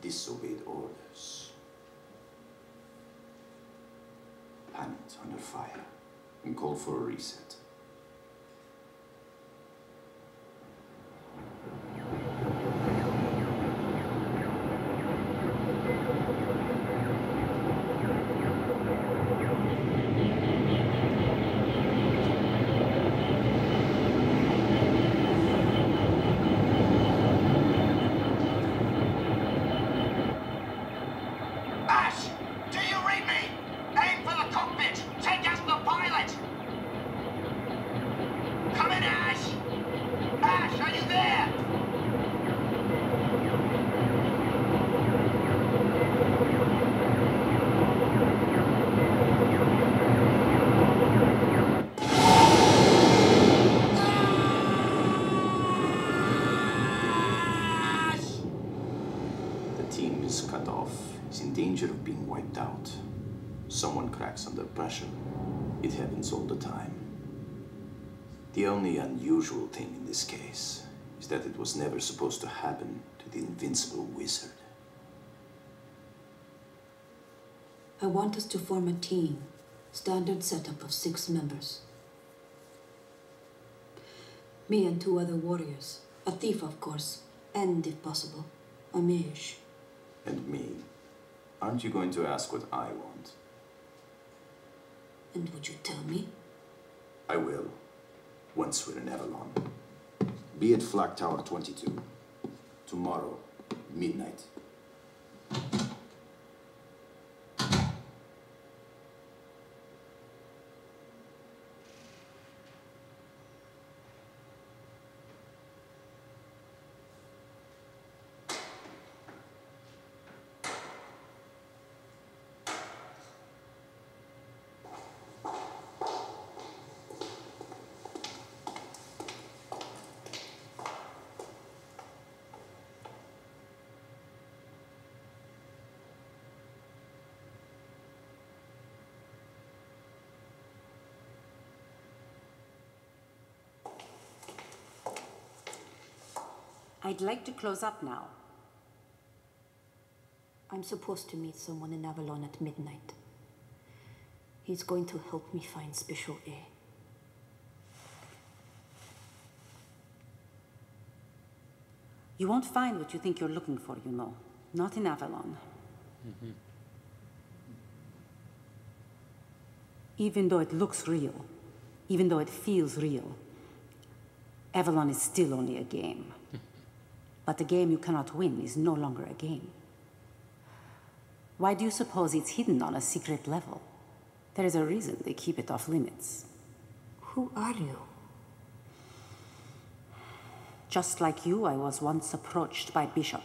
disobeyed orders, panicked under fire, and called for a reset. Cut off, is in danger of being wiped out. Someone cracks under pressure. It happens all the time. The only unusual thing in this case is that it was never supposed to happen to the invincible wizard. I want us to form a team. Standard setup of 6 members. Me and 2 other warriors. A thief, of course. And, if possible, a mage. And me. Aren't you going to ask what I want? And would you tell me? I will. Once we're in Avalon. Be at Flak Tower 22. Tomorrow, midnight. I'd like to close up now. I'm supposed to meet someone in Avalon at midnight. He's going to help me find Special A. You won't find what you think you're looking for, you know. Not in Avalon. Even though it looks real, even though it feels real, Avalon is still only a game. But a game you cannot win is no longer a game. Why do you suppose it's hidden on a secret level? There is a reason they keep it off limits. Who are you? Just like you, I was once approached by Bishop.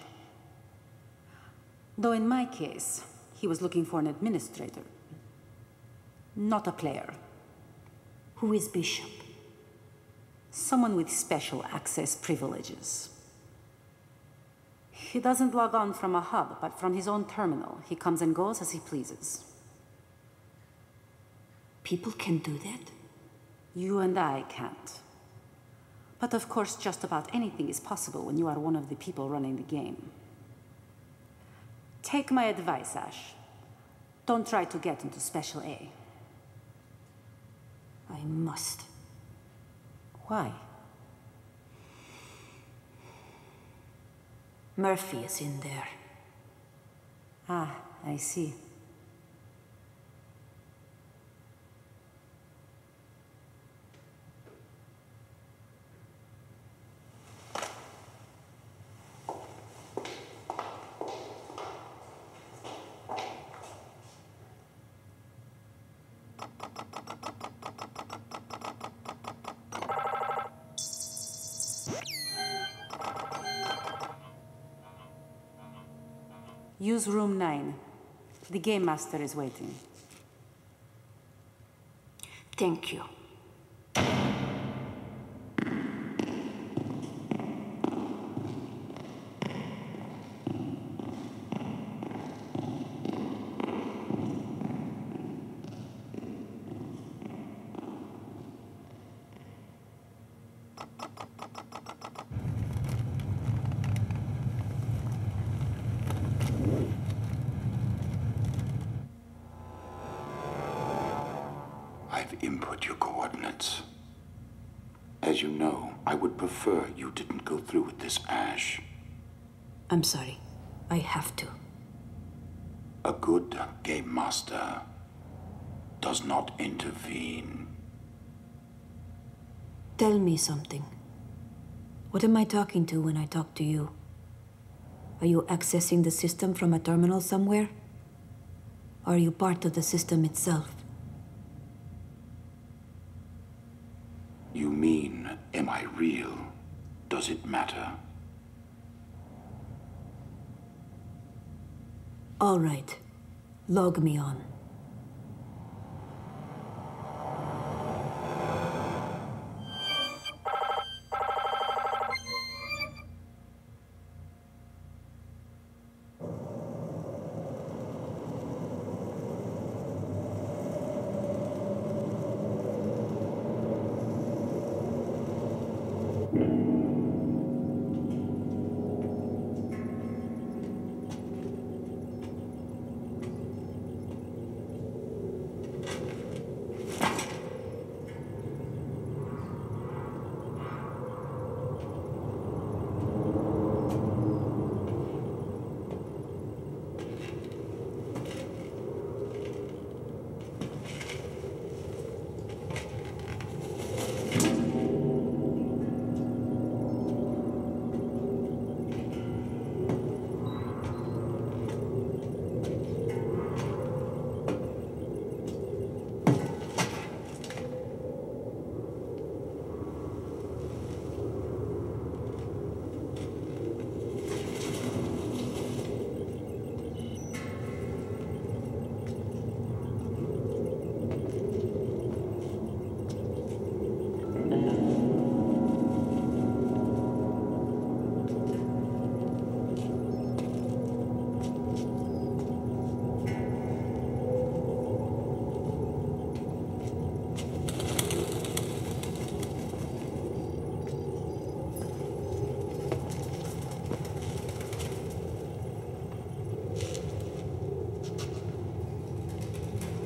Though in my case, he was looking for an administrator. Not a player. Who is Bishop? Someone with special access privileges. He doesn't log on from a hub, but from his own terminal. He comes and goes as he pleases. People can do that? You and I can't. But of course, just about anything is possible when you are one of the people running the game. Take my advice, Ash. Don't try to get into Special A. I must. Why? Murphy is in there. Ah, I see. Use room 9. The game master is waiting. Thank you. I've input your coordinates. As you know, I would prefer you didn't go through with this, Ash. I'm sorry. I have to. A good game master does not intervene. Tell me something. What am I talking to when I talk to you? Are you accessing the system from a terminal somewhere? Or are you part of the system itself? You mean, am I real? Does it matter? All right. Log me on.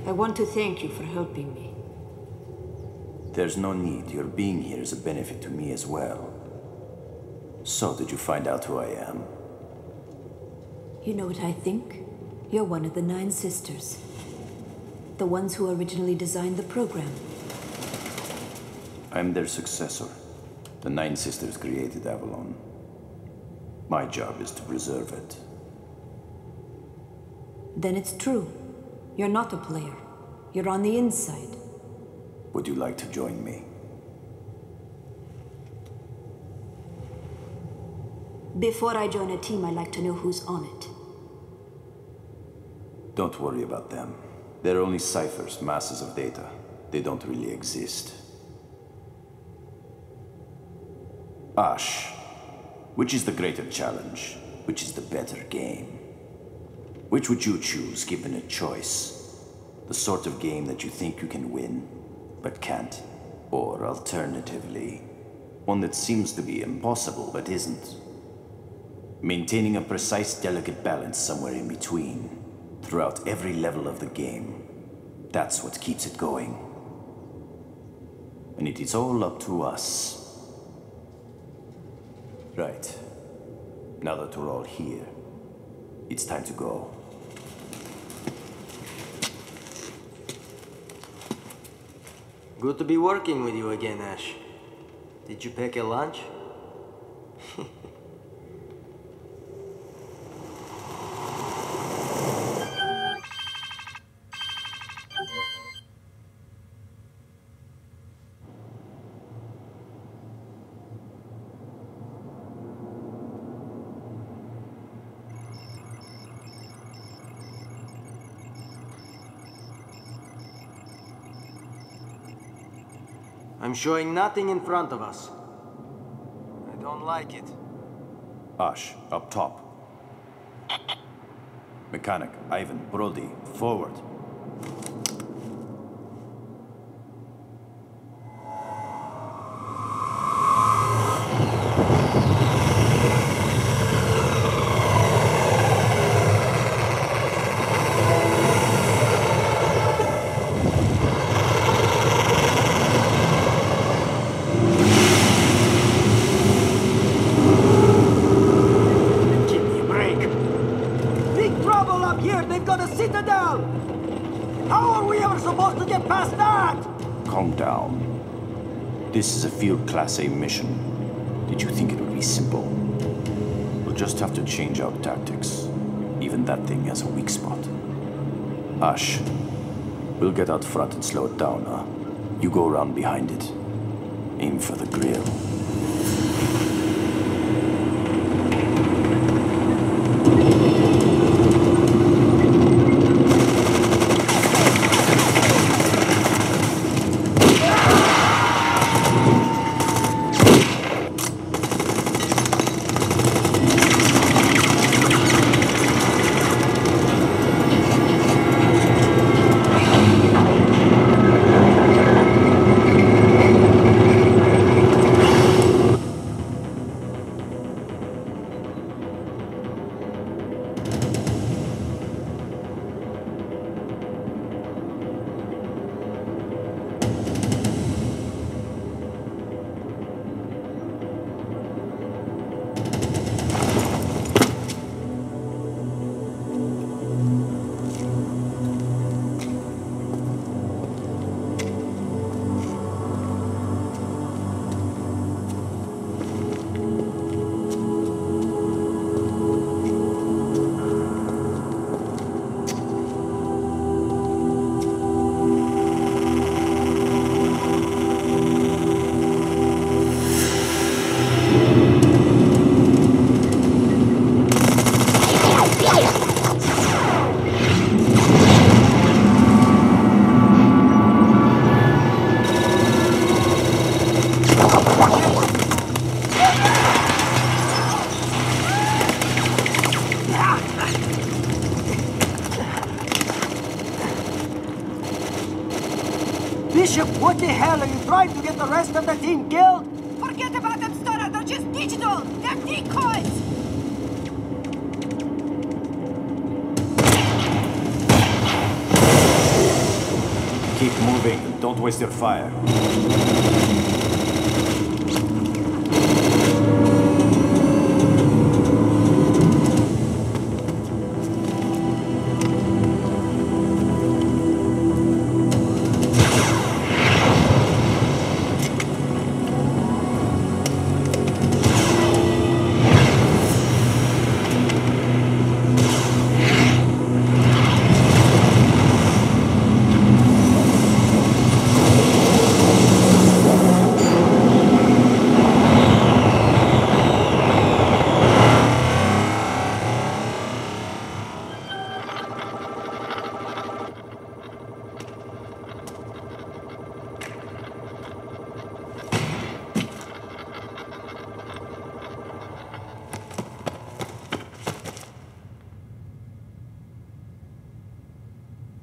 I want to thank you for helping me. There's no need. Your being here is a benefit to me as well. So, did you find out who I am? You know what I think? You're one of the 9 sisters. The ones who originally designed the program. I'm their successor. The 9 sisters created Avalon. My job is to preserve it. Then it's true. You're not a player. You're on the inside. Would you like to join me? Before I join a team, I'd like to know who's on it. Don't worry about them. They're only ciphers, masses of data. They don't really exist. Ash, which is the greater challenge? Which is the better game? Which would you choose, given a choice? The sort of game that you think you can win, but can't. Or alternatively, one that seems to be impossible, but isn't. Maintaining a precise, delicate balance somewhere in between, throughout every level of the game. That's what keeps it going. And it is all up to us. Right. Now that we're all here, it's time to go. Good to be working with you again, Ash. Did you pack a lunch? I'm showing nothing in front of us. I don't like it. Ash, up top. Mechanic, Ivan, Brody, forward. Calm down. This is a field Class A mission. Did you think it would be simple? We'll just have to change our tactics. Even that thing has a weak spot. Ash, we'll get out front and slow it down, huh? You go around behind it. Aim for the grill. Bishop, what the hell? Are you trying to get the rest of the team killed? Forget about them, Stunner! They're just digital! They're decoys! moving. Don't waste your fire.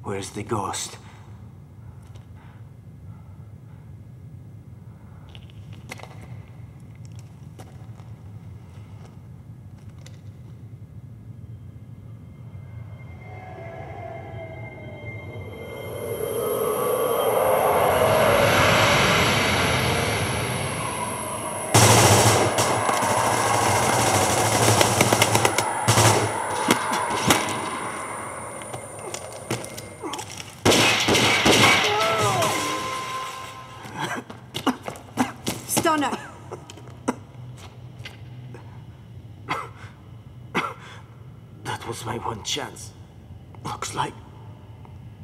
Where's the ghost? Stunner! That was my one chance. Looks like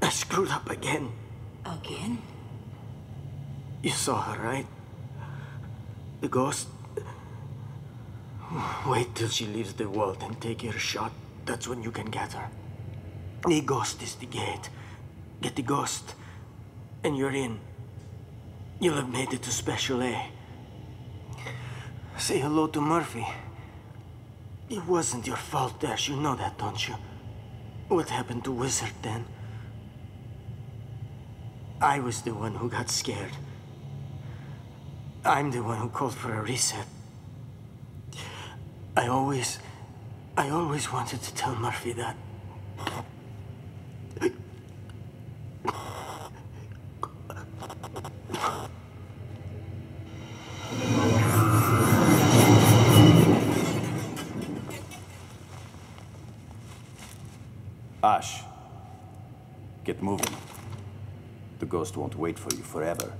I screwed up again. Again? You saw her, right? The ghost? Wait till she leaves the world and take your shot. That's when you can get her. The ghost is the gate. Get the ghost, and you're in. You'll have made it to Special A. Say hello to Murphy. It wasn't your fault, Dash. You know that, don't you? What happened to Wizard then? I was the one who got scared. I'm the one who called for a reset. I always wanted to tell Murphy that. Ash, get moving. The ghost won't wait for you forever.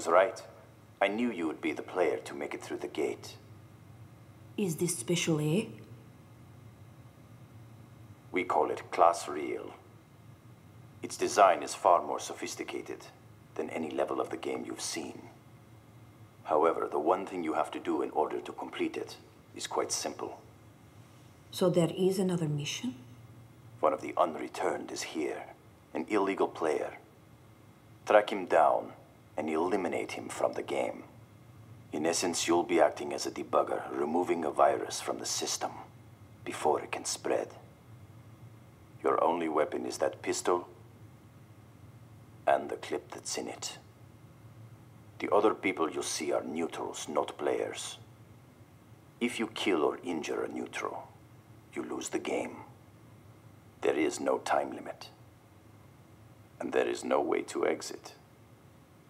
was right. I knew you would be the player to make it through the gate. Is this special A? We call it Class Real. Its design is far more sophisticated than any level of the game you've seen. However, the one thing you have to do in order to complete it is quite simple. So there is another mission? One of the unreturned is here, an illegal player. Track him down and eliminate him from the game. In essence, you'll be acting as a debugger, removing a virus from the system before it can spread. Your only weapon is that pistol and the clip that's in it. The other people you see are neutrals, not players. If you kill or injure a neutral, you lose the game. There is no time limit. And there is no way to exit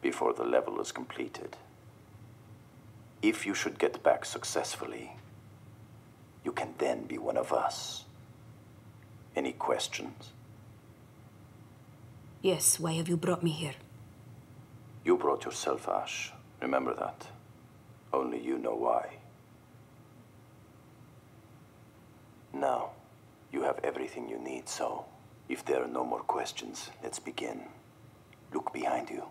before the level is completed. If you should get back successfully, you can then be one of us. Any questions? Yes, why have you brought me here? You brought yourself, Ash. Remember that. Only you know why. Now, you have everything you need, so if there are no more questions, let's begin. Look behind you.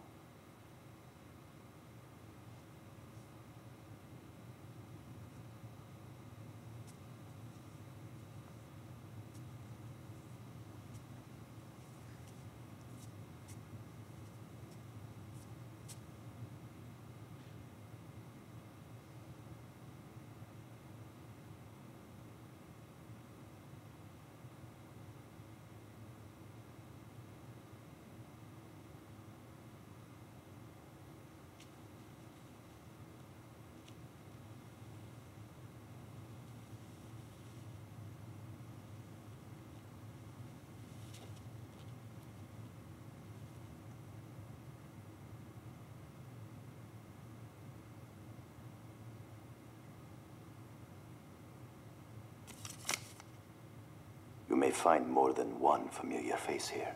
You may find more than one familiar face here.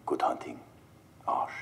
Good hunting, Ash.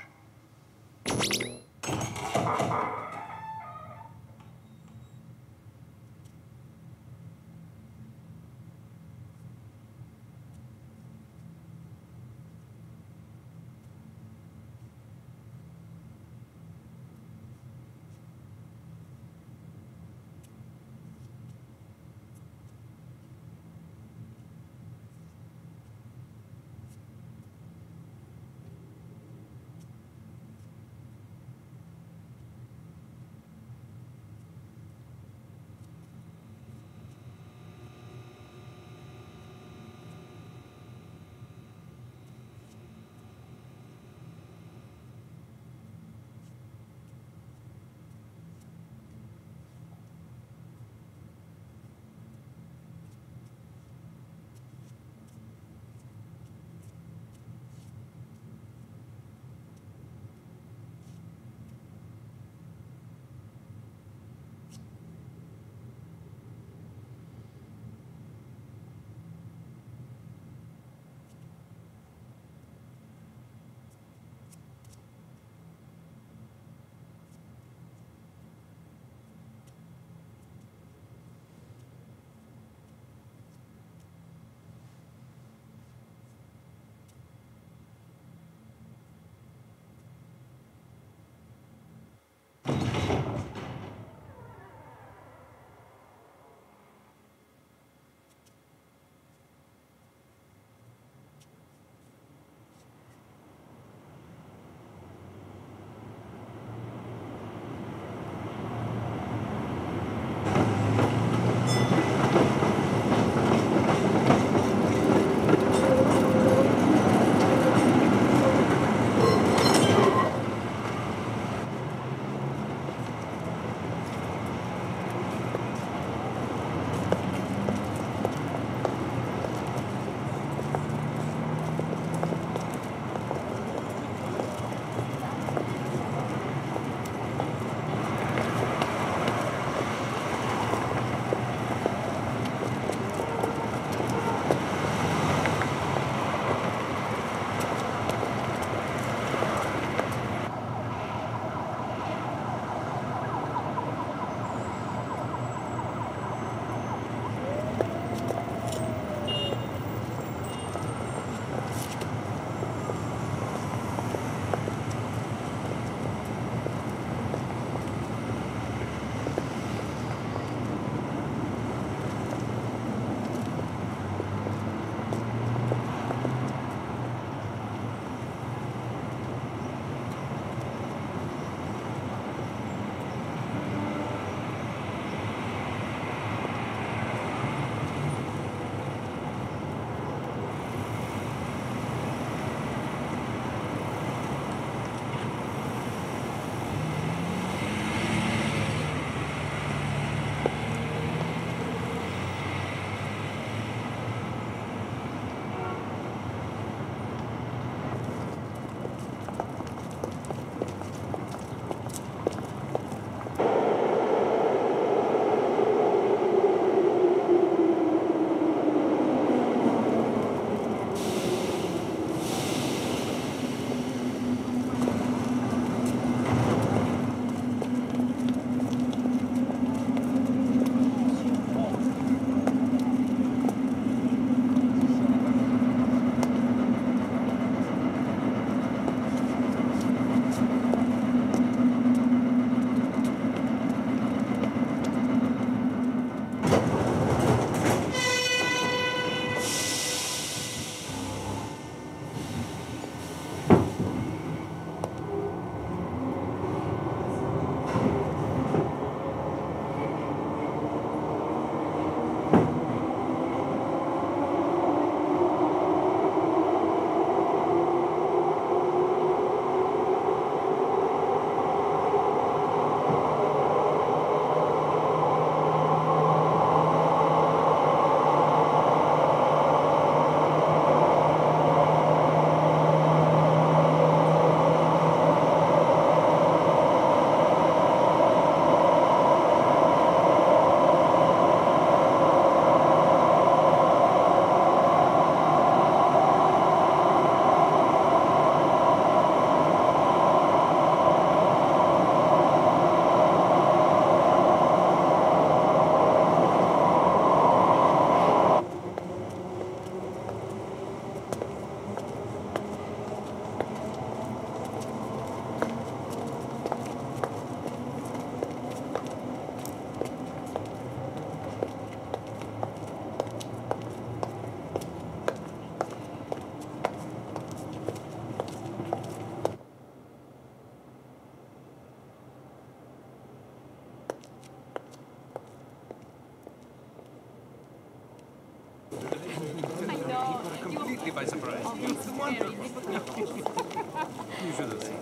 you by surprise. It's wonderful. You should have seen.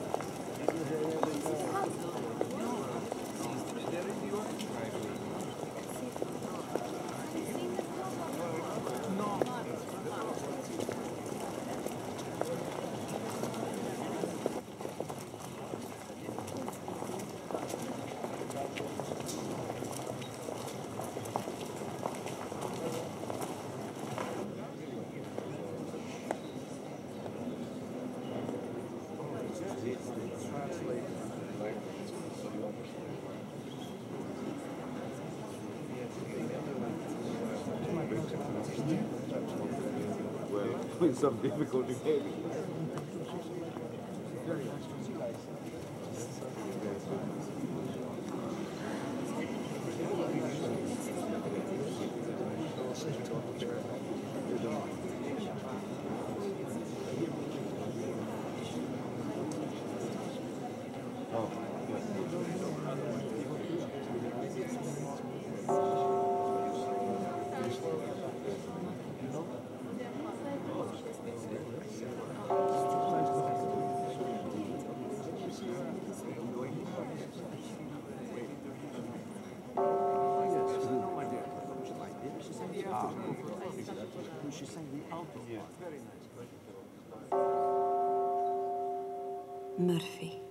With some difficulty, maybe. Murphy.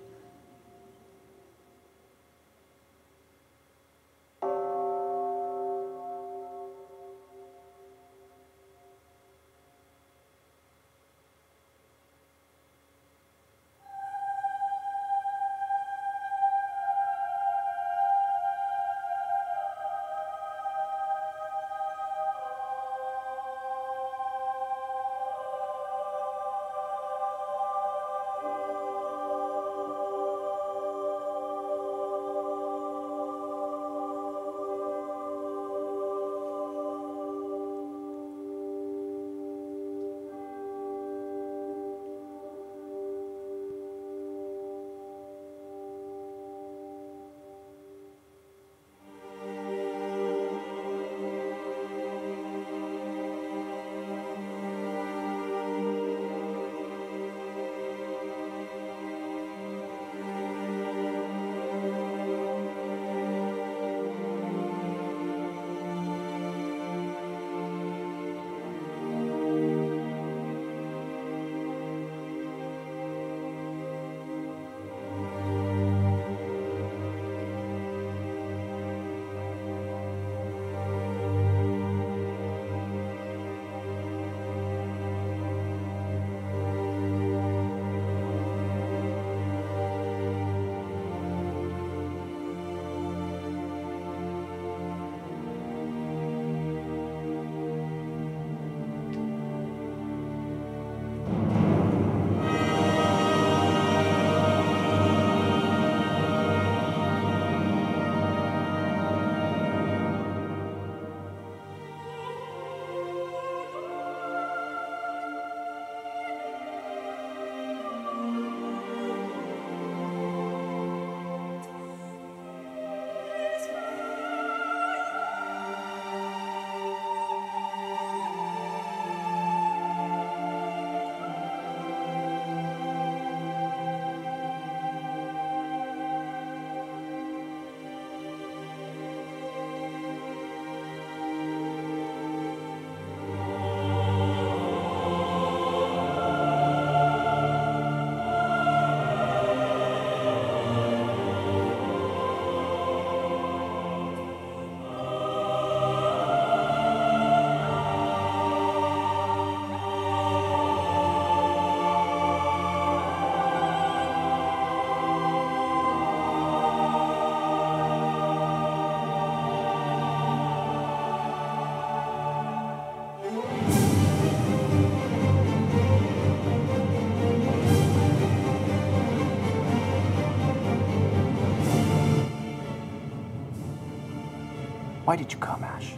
Why did you come, Ash?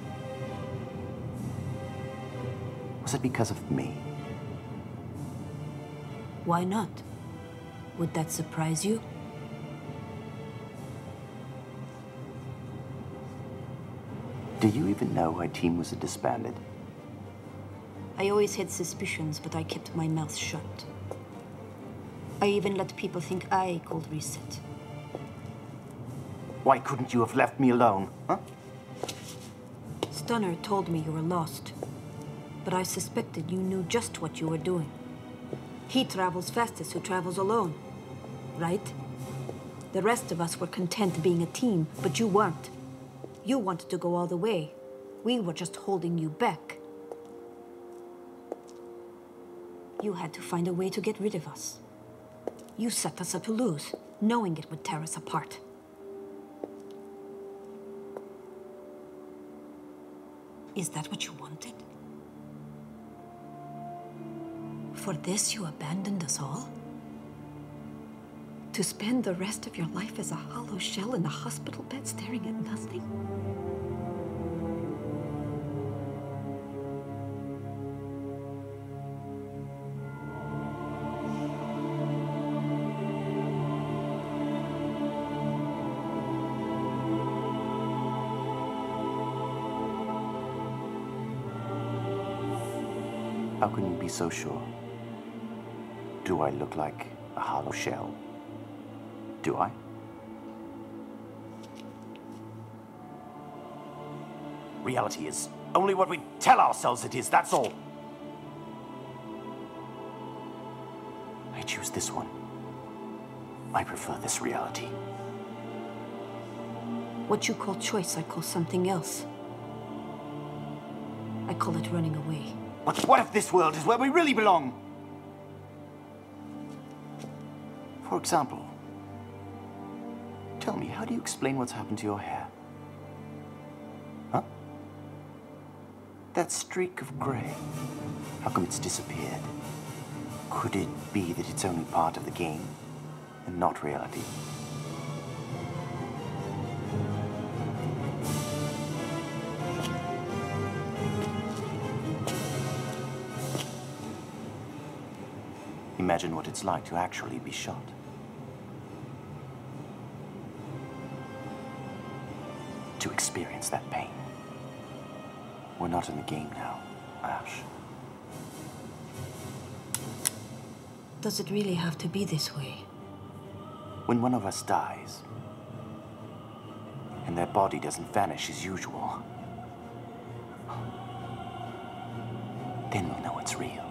Was it because of me? Why not? Would that surprise you? Do you even know why Team was disbanded? I always had suspicions, but I kept my mouth shut. I even let people think I called Reset. Why couldn't you have left me alone, huh? Stunner told me you were lost, but I suspected you knew just what you were doing. He travels fastest who travels alone, right? The rest of us were content being a team, but you weren't. You wanted to go all the way. We were just holding you back. You had to find a way to get rid of us. You set us up to lose, knowing it would tear us apart. Is that what you wanted? For this, you abandoned us all? To spend the rest of your life as a hollow shell in a hospital bed staring at nothing? How can you be so sure? Do I look like a hollow shell? Do I? Reality is only what we tell ourselves it is, that's all. I choose this one. I prefer this reality. What you call choice, I call something else. I call it running away. But what if this world is where we really belong? For example, tell me, how do you explain what's happened to your hair? Huh? That streak of gray, how come it's disappeared? Could it be that it's only part of the game and not reality? Imagine what it's like to actually be shot. To experience that pain. We're not in the game now, Ash. Does it really have to be this way? When one of us dies, and their body doesn't vanish as usual, then we'll know it's real.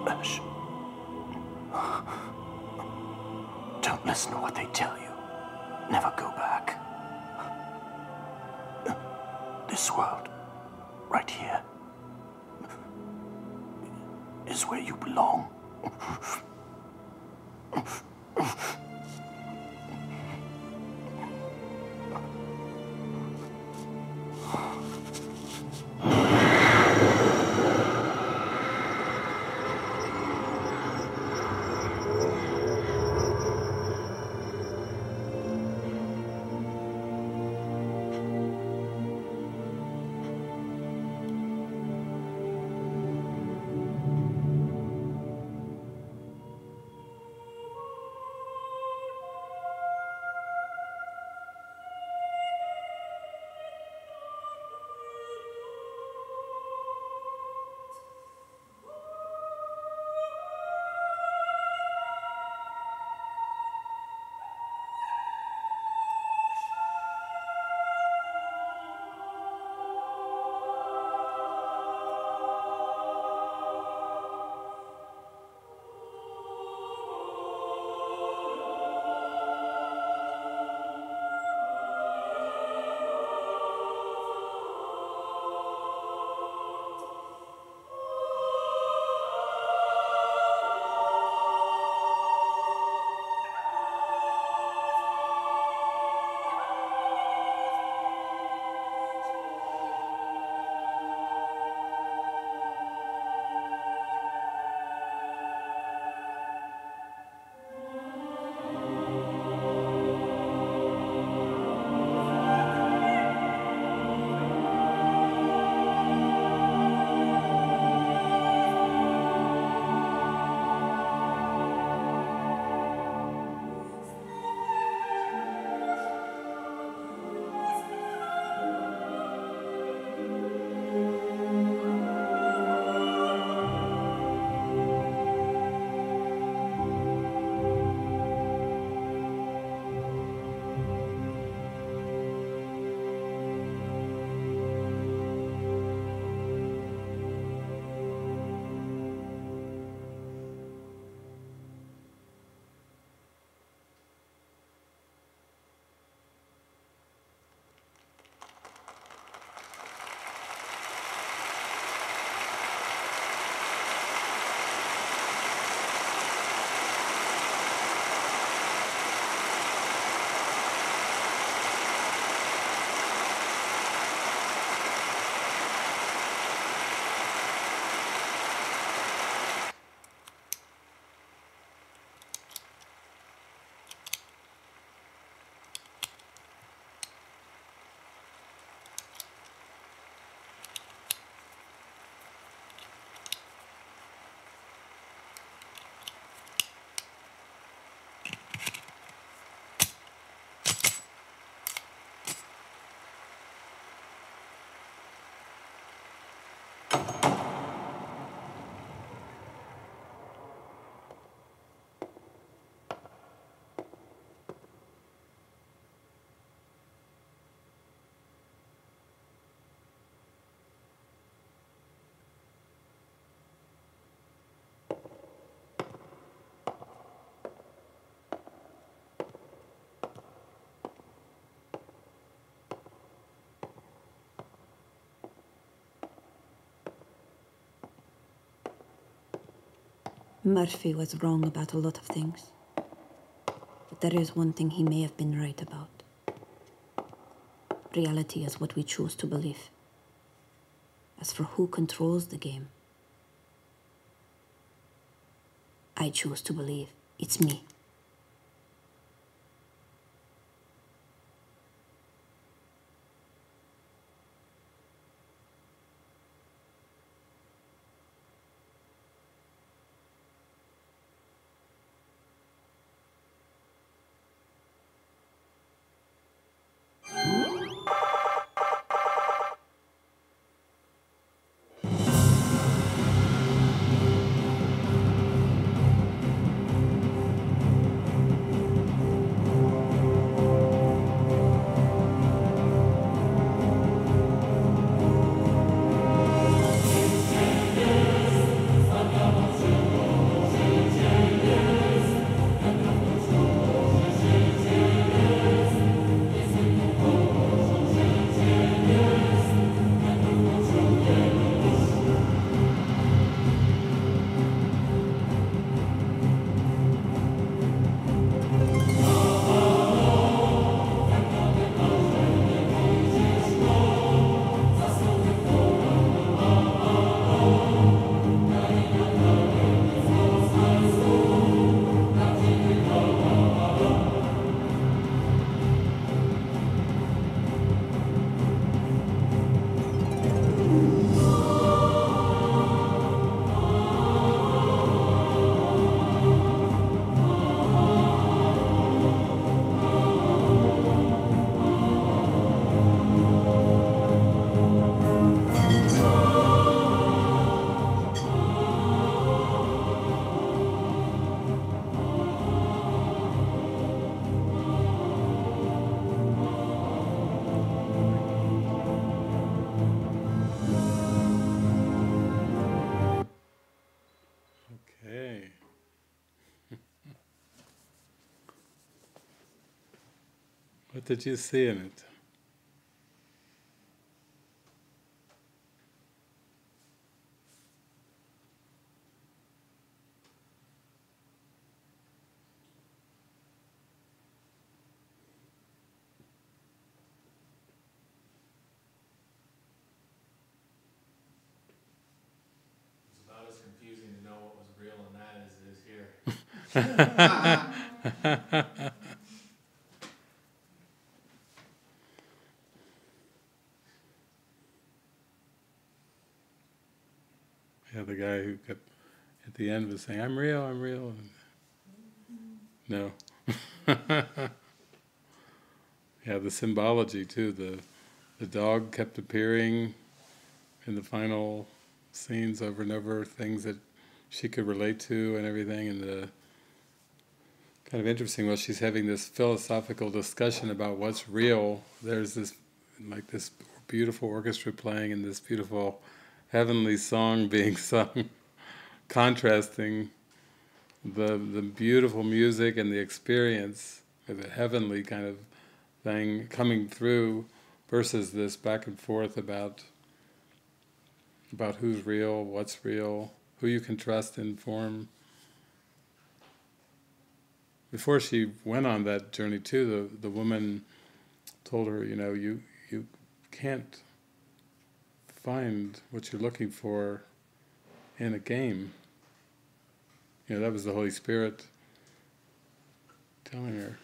Ash. Don't listen to what they tell you. Never go back. This world, right here, is where you belong. Murphy was wrong about a lot of things. But there is one thing he may have been right about. Reality is what we choose to believe. As for who controls the game, I choose to believe it's me. Okay. What did you see in it? It's about as confusing to know what was real in that as it is here. Yeah, the guy who kept at the end was saying, "I'm real, I'm real." No. Yeah, the symbology too. The dog kept appearing in the final scenes over and over, things that she could relate to and everything. And the kind of interesting was she's having this philosophical discussion about what's real. There's this this beautiful orchestra playing and this beautiful heavenly song being sung, contrasting the beautiful music and the experience of a heavenly kind of thing coming through versus this back and forth about who's real, what's real, who you can trust in form. Before she went on that journey too, the woman told her, you can't find what you're looking for in a game. That was the Holy Spirit telling her.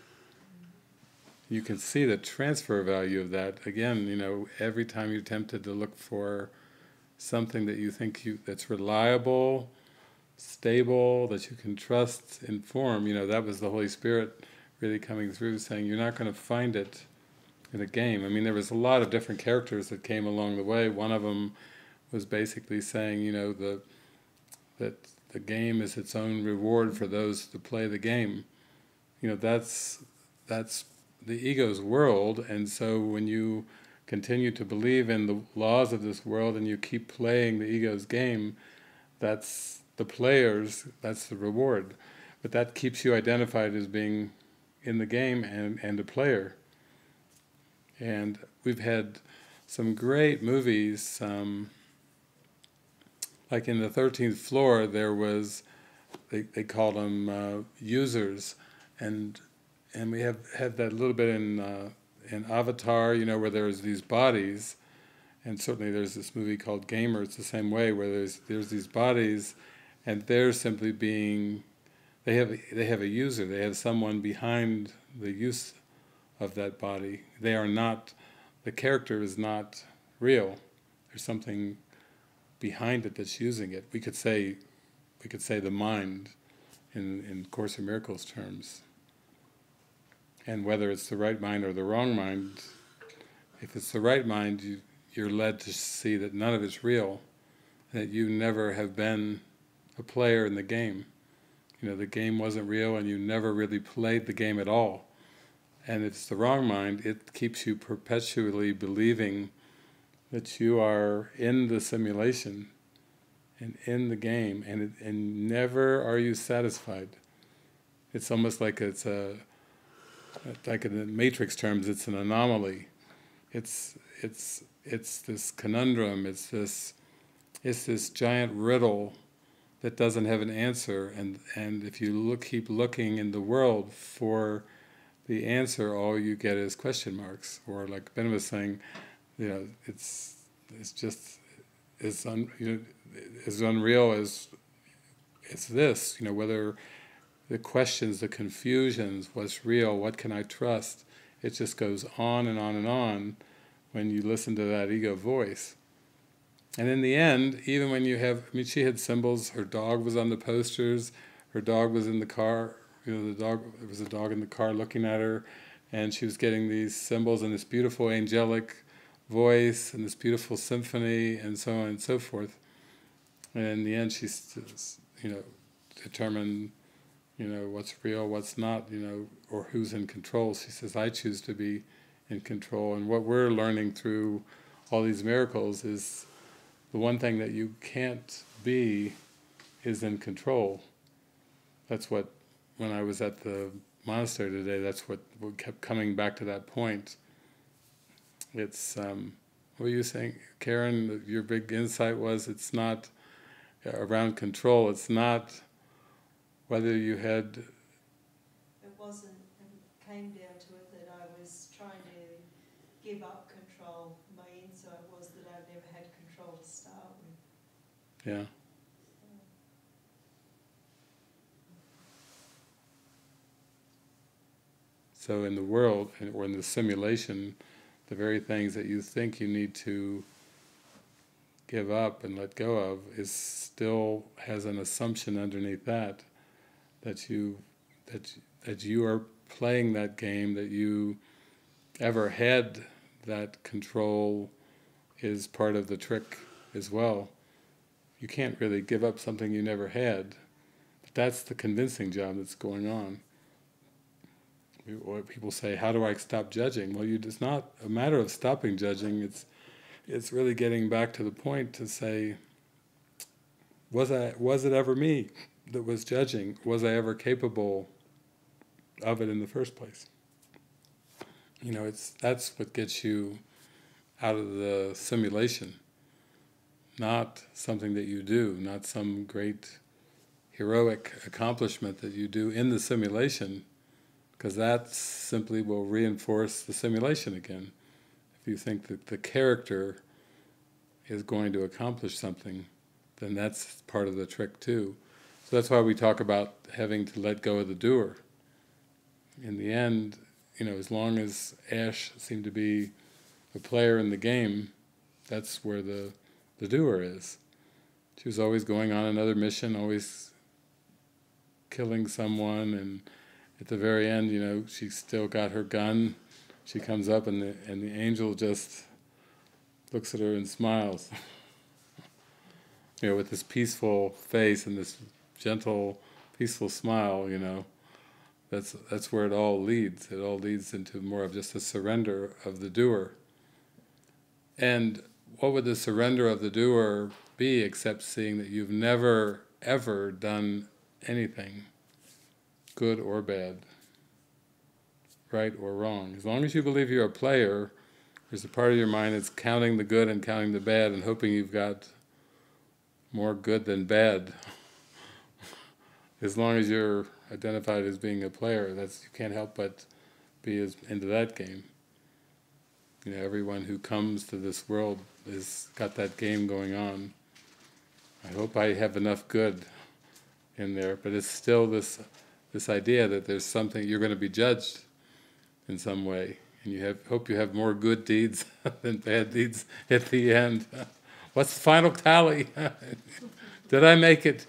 You can see the transfer value of that. Again, every time you're tempted to look for something that you think that's reliable, stable, that you can trust in form, that was the Holy Spirit really coming through, saying you're not going to find it in a game. There was a lot of different characters that came along the way. One of them was basically saying, that the game is its own reward for those to play the game. That's the ego's world, and so when you continue to believe in the laws of this world and you keep playing the ego's game, that's the players, that's the reward. But that keeps you identified as being in the game and a player. And we've had some great movies, like in the 13th Floor there was they call them users, and we have that a little bit in Avatar, you know, where there's these bodies, and certainly there's this movie called Gamer. It's the same way, where there's these bodies, and they're simply being, they have a user, they have someone behind the use of that body. They are not, the character is not real. There's something behind it that's using it. We could say the mind in Course in Miracles terms. And whether it's the right mind or the wrong mind, if it's the right mind, you're led to see that none of it's real, that you never have been a player in the game. You know, the game wasn't real and you never really played the game at all. And if it's the wrong mind, it keeps you perpetually believing that you are in the simulation and in the game, and never are you satisfied. It's almost like like in the Matrix terms, it's an anomaly. It's this conundrum. It's this giant riddle that doesn't have an answer. And if you keep looking in the world for the answer, all you get is question marks. Or like Ben was saying, you know, it's just as unreal as this. You know, whether the questions, the confusions, what's real, what can I trust? It just goes on and on and on when you listen to that ego voice. And in the end, even when you have, I mean, she had symbols, her dog was on the posters, her dog was in the car, you know, there was a dog in the car looking at her, and she was getting these symbols and this beautiful angelic voice and this beautiful symphony and so on and so forth. And in the end, she's, you know, determined, you know, what's real, what's not, you know, or who's in control. She says, I choose to be in control. And what we're learning through all these miracles is the one thing that you can't be is in control. That's what, when I was at the monastery today, that's what kept coming back to that point. It's, what were you saying, Karen, your big insight was it's not around control, it's not whether you had... It wasn't, it came down to it that I was trying to give up control. My insight was that I've never had control to start with. Yeah. So in the world, or in the simulation, the very things that you think you need to give up and let go of is still has an assumption underneath that you are playing that game, that you ever had that control is part of the trick as well. You can't really give up something you never had, but that's the convincing job that's going on. Or people say, how do I stop judging? Well, it's not a matter of stopping judging, it's really getting back to the point to say, was it ever me that was judging? Was I ever capable of it in the first place? You know, that's what gets you out of the simulation, not something that you do, not some great heroic accomplishment that you do in the simulation, because that simply will reinforce the simulation again. If you think that the character is going to accomplish something, then that's part of the trick too. So that's why we talk about having to let go of the doer. In the end, you know, as long as Ash seemed to be a player in the game, that's where the doer is. She was always going on another mission, always killing someone, and at the very end, you know, she still got her gun. She comes up and the angel just looks at her and smiles. You know, with this peaceful face and this gentle, peaceful smile, you know. That's where it all leads. It all leads into more of just a surrender of the doer. And what would the surrender of the doer be except seeing that you've never, ever done anything, good or bad, right or wrong. As long as you believe you're a player, there's a part of your mind that's counting the good and counting the bad and hoping you've got more good than bad. as long as you're identified as being a player, you can't help but be as into that game. You know, everyone who comes to this world has got that game going on. I hope I have enough good in there, but it's still this idea that there's something, you're going to be judged in some way, and hope you have more good deeds than bad deeds at the end. What's the final tally? Did I make it?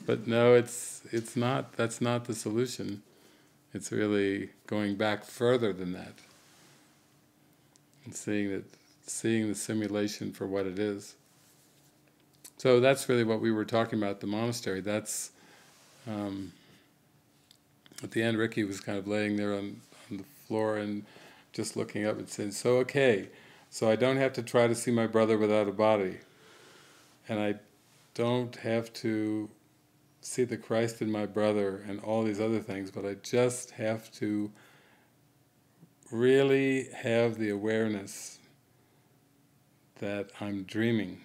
But no, it's not. That's not the solution. It's really going back further than that and seeing the simulation for what it is. So that's really what we were talking about at the monastery. That's at the end, Ricky was kind of laying there on the floor and just looking up and saying, "So okay, so I don't have to try to see my brother without a body, and I don't have to see the Christ in my brother and all these other things, but I just have to really have the awareness that I'm dreaming."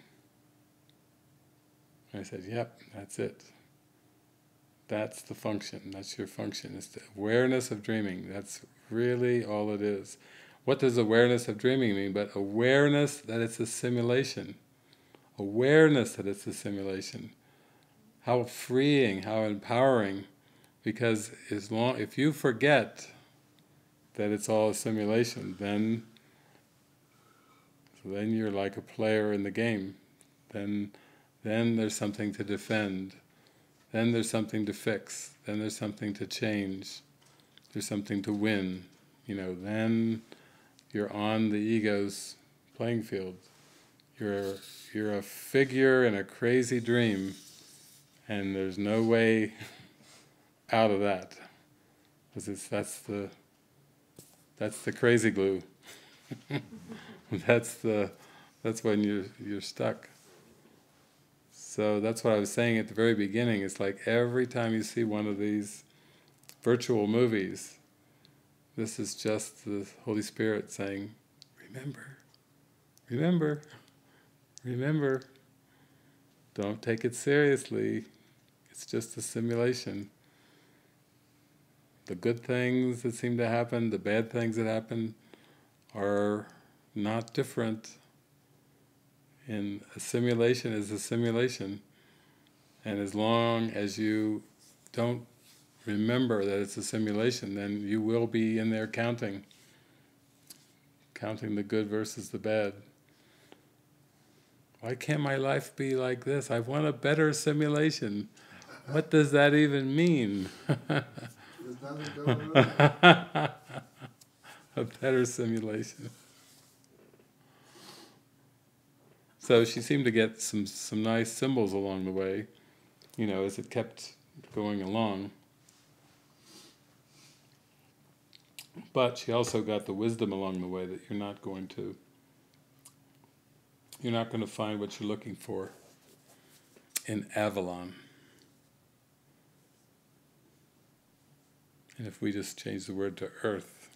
I said, "Yep, that's it. That's the function, that's your function. It's the awareness of dreaming. That's really all it is." What does awareness of dreaming mean? But awareness that it's a simulation. Awareness that it's a simulation. How freeing, how empowering, because if you forget that it's all a simulation, then you're like a player in the game. Then there's something to defend. Then there's something to fix. Then there's something to change. There's something to win. Then you're on the ego's playing field. You're a figure in a crazy dream, and there's no way out of that, because that's the crazy glue. That's when you're stuck. So that's what I was saying at the very beginning. It's like every time you see one of these virtual movies, this is just the Holy Spirit saying, remember, remember, remember. Don't take it seriously. It's just a simulation. The good things that seem to happen, the bad things that happen, are not different. And a simulation is a simulation. And as long as you don't remember that it's a simulation, then you will be in there counting the good versus the bad. Why can't my life be like this? I want a better simulation. What does that even mean? There's nothing going on. A better simulation. So she seemed to get some nice symbols along the way, as it kept going along. But she also got the wisdom along the way that you're not going to find what you're looking for in Avalon. And if we just change the word to earth,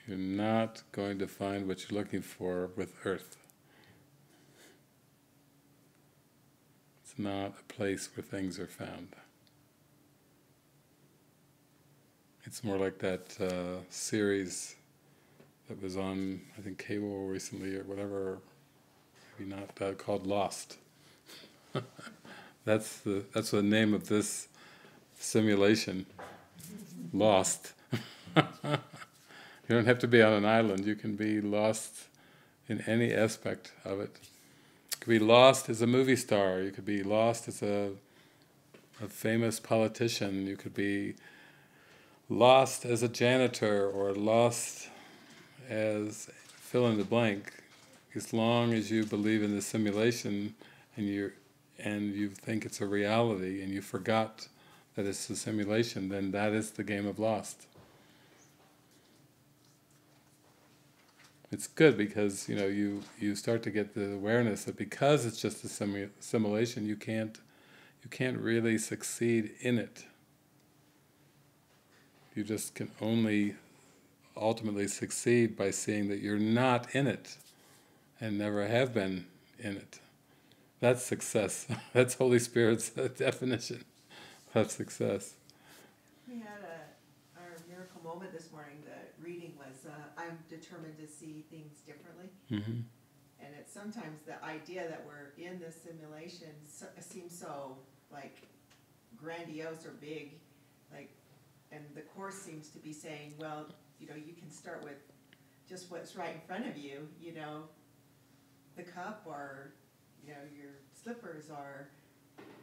you're not going to find what you're looking for with earth. It's not a place where things are found. It's more like that series that was on, I think, cable recently or whatever, maybe not, called Lost. That's the name of this simulation, Lost. You don't have to be on an island, you can be lost in any aspect of it. You could be lost as a movie star, you could be lost as a famous politician, you could be lost as a janitor, or lost as fill in the blank. As long as you believe in the simulation and you think it's a reality and you forgot that it's a simulation, then that is the game of Lost. It's good because you start to get the awareness that because it's just a simulation, you can't really succeed in it. You just can only ultimately succeed by seeing that you're not in it and never have been in it. That's success. That's Holy Spirit's definition of success. We had our miracle moment this morning. The reading was, I'm determined to see things differently. Mm-hmm. And it's sometimes the idea that we're in this simulation seems so, like, grandiose or big, like, and the Course seems to be saying, well, you know, you can start with just what's right in front of you, you know, the cup or, you know, your slippers are,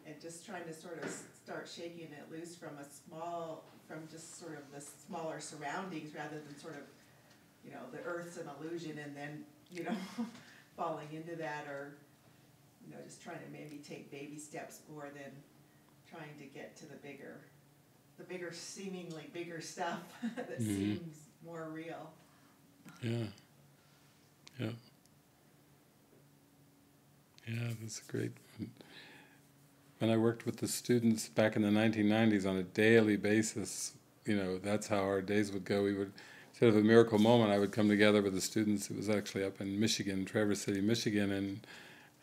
and just trying to sort of start shaking it loose from just sort of the smaller surroundings rather than sort of, you know, the earth's an illusion and then, you know, falling into that, or, you know, just trying to maybe take baby steps more than trying to get to the bigger, seemingly bigger stuff that seems more real. Yeah. Yeah. Yeah, that's great. When I worked with the students back in the 1990s on a daily basis, you know, that's how our days would go. We would, instead of a miracle moment, I would come together with the students. It was actually up in Michigan, Traverse City, Michigan,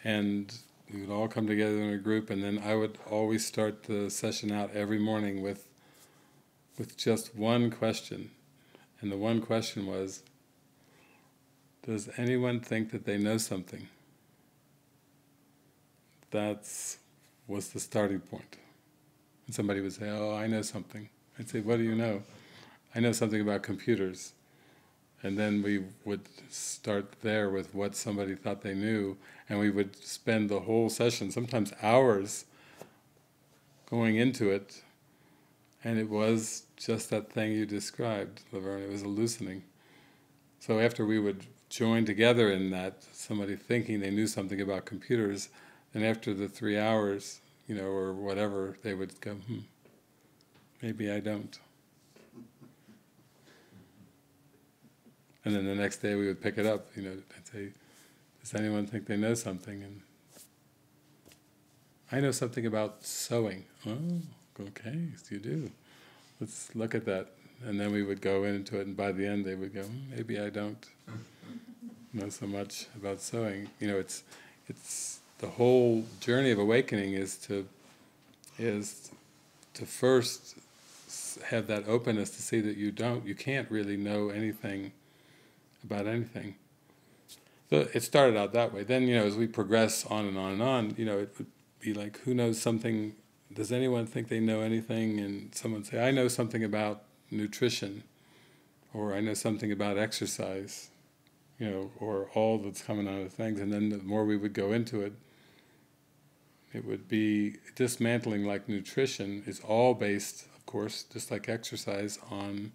and we would all come together in a group, and then I would always start the session out every morning with just one question. And the one question was, does anyone think that they know something? Was the starting point. And somebody would say, oh, I know something. I'd say, what do you know? I know something about computers. And then we would start there with what somebody thought they knew, and we would spend the whole session, sometimes hours, going into it, and it was just that thing you described, Laverne. It was a loosening. So after we would join together in that, somebody thinking they knew something about computers, and after the 3 hours, you know, or whatever, they would go, maybe I don't. And then the next day we would pick it up, you know, and say, does anyone think they know something? And I know something about sewing. Oh, okay, so you do. Let's look at that. And then we would go into it, and by the end they would go, maybe I don't know so much about sewing. You know, it's the whole journey of awakening is to first have that openness to see that you can't really know anything about anything. So it started out that way. Then, you know, as we progress on and on and on, you know, it would be like, who knows something? Does anyone think they know anything? And someone say, I know something about nutrition, or I know something about exercise, you know, or all that's coming out of things. And then the more we would go into it, it would be dismantling. Like nutrition is all based, of course, just like exercise, on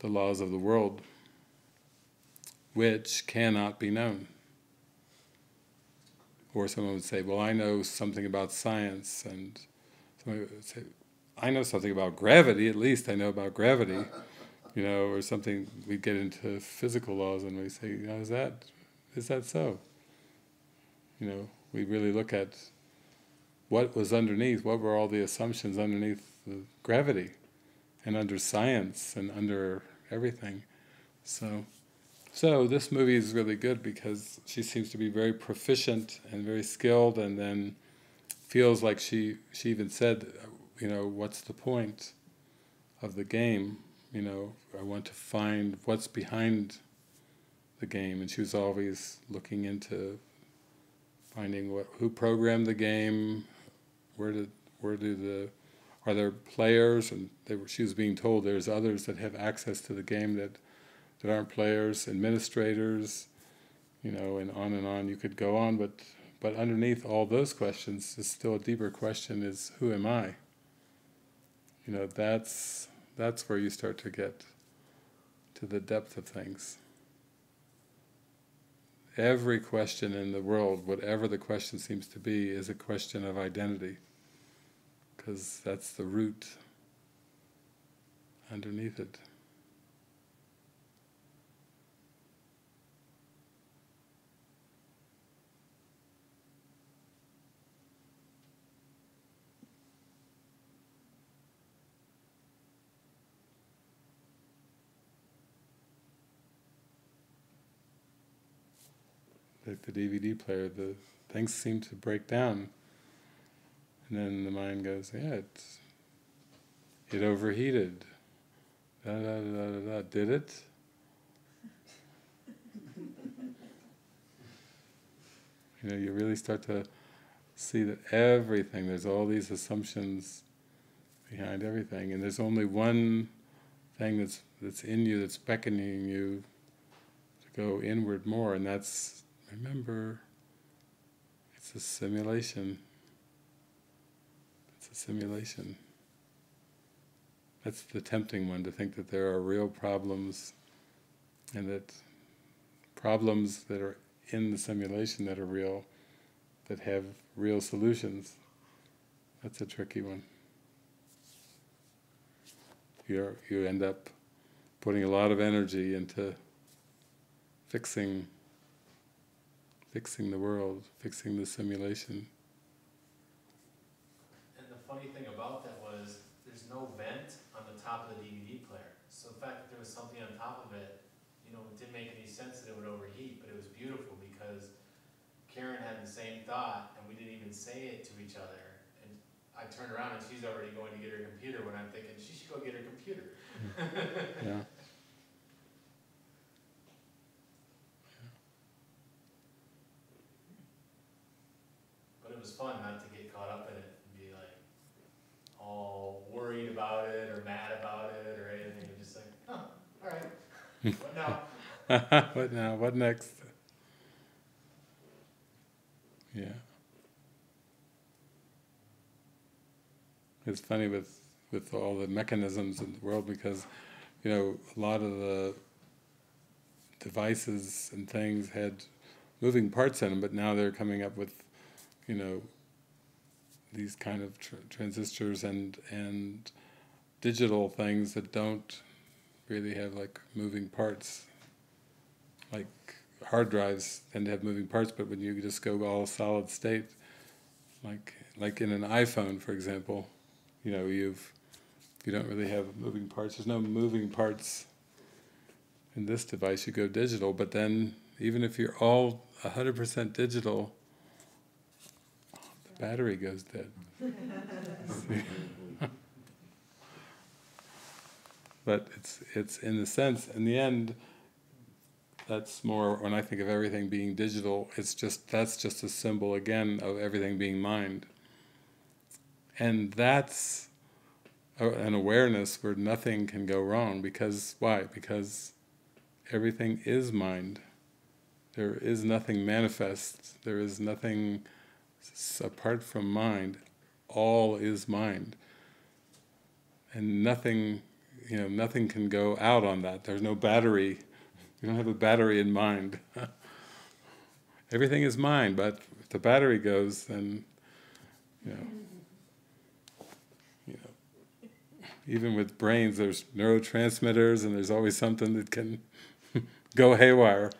the laws of the world, which cannot be known. Or someone would say, well, I know something about science, and somebody would say, I know something about gravity, at least I know about gravity, you know, or something. We'd get into physical laws and we say, you know, is that so? You know, we really look at what was underneath, what were all the assumptions underneath the gravity, and under science, and under everything. So this movie is really good because she seems to be very proficient and very skilled, and then feels like she even said, you know, what's the point of the game? You know, I want to find what's behind the game, and she was always looking into finding who programmed the game, are there players, and she was being told there's others that have access to the game that aren't players, administrators, you know, and on you could go on, but underneath all those questions is still a deeper question: is who am I? You know, that's where you start to get to the depth of things. Every question in the world, whatever the question seems to be, is a question of identity, because that's the root underneath it. Like the DVD player, the things seem to break down, and then the mind goes, yeah, it overheated. Da, da, da, da, da. Did it? You know, you really start to see that everything, there's all these assumptions behind everything, and there's only one thing that's in you that's beckoning you to go inward more, and that's, remember, it's a simulation. It's a simulation. That's the tempting one, to think that there are real problems, and that problems that are in the simulation that are real, that have real solutions. That's a tricky one. You end up putting a lot of energy into fixing the world, fixing the simulation. And the funny thing about that was, there's no vent on the top of the DVD player. So the fact that there was something on top of it, you know, it didn't make any sense that it would overheat, but it was beautiful because Karen had the same thought, and we didn't even say it to each other. And I turned around and she's already going to get her computer when I'm thinking she should go get her computer. Yeah. But it was fun not to get caught up in it and be like all worried about it or mad about it or anything. Just like, oh, all right, what now? What now? What next? Yeah. It's funny with all the mechanisms in the world, because, you know, a lot of the devices and things had moving parts in them, but now they're coming up with, you know, these kind of transistors and digital things that don't really have like moving parts. Like hard drives tend to have moving parts, but when you just go all solid state, like in an iPhone, for example, you know, you don't really have moving parts. There's no moving parts in this device. You go digital, but then even if you're all 100% digital, the battery goes dead. But it's in the sense, in the end, that's more, when I think of everything being digital, that's just a symbol again of everything being mind. And that's an awareness where nothing can go wrong, because, why? Because everything is mind. There is nothing manifest, there is nothing apart from mind. All is mind. And nothing, you know, nothing can go out on that. There's no battery. You don't have a battery in mind. Everything is mind, but if the battery goes, then, you know, even with brains, there's neurotransmitters, and there's always something that can go haywire,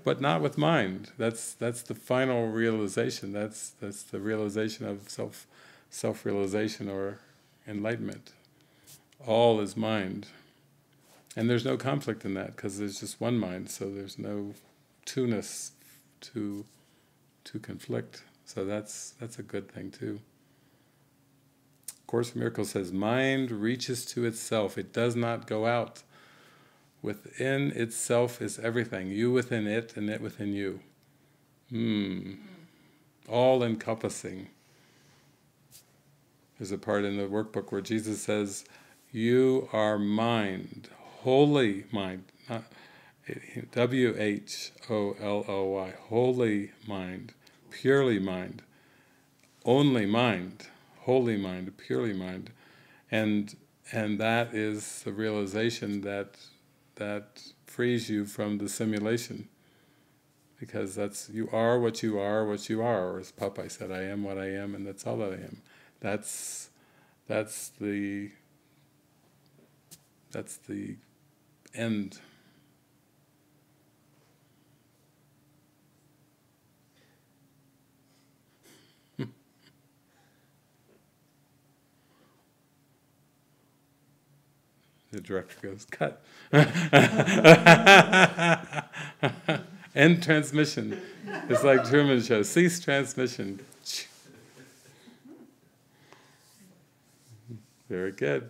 but not with mind. That's the final realization. That's the realization of self-realization or enlightenment. All is mind. And there's no conflict in that, because there's just one mind, so there's no two-ness to conflict. So that's a good thing too. Course in Miracles says, mind reaches to itself, it does not go out. Within itself is everything, you within it and it within you. All encompassing. There's a part in the workbook where Jesus says, you are mind, holy mind, not W-H-O-L-L-Y, holy mind, purely mind, only mind, holy mind, purely mind, and that is the realization that frees you from the simulation, because you are what you are, or as Popeye said, I am what I am, and that's all that I am. That's the end. The director goes, cut. End transmission. It's like Truman Show, cease transmission. Very good.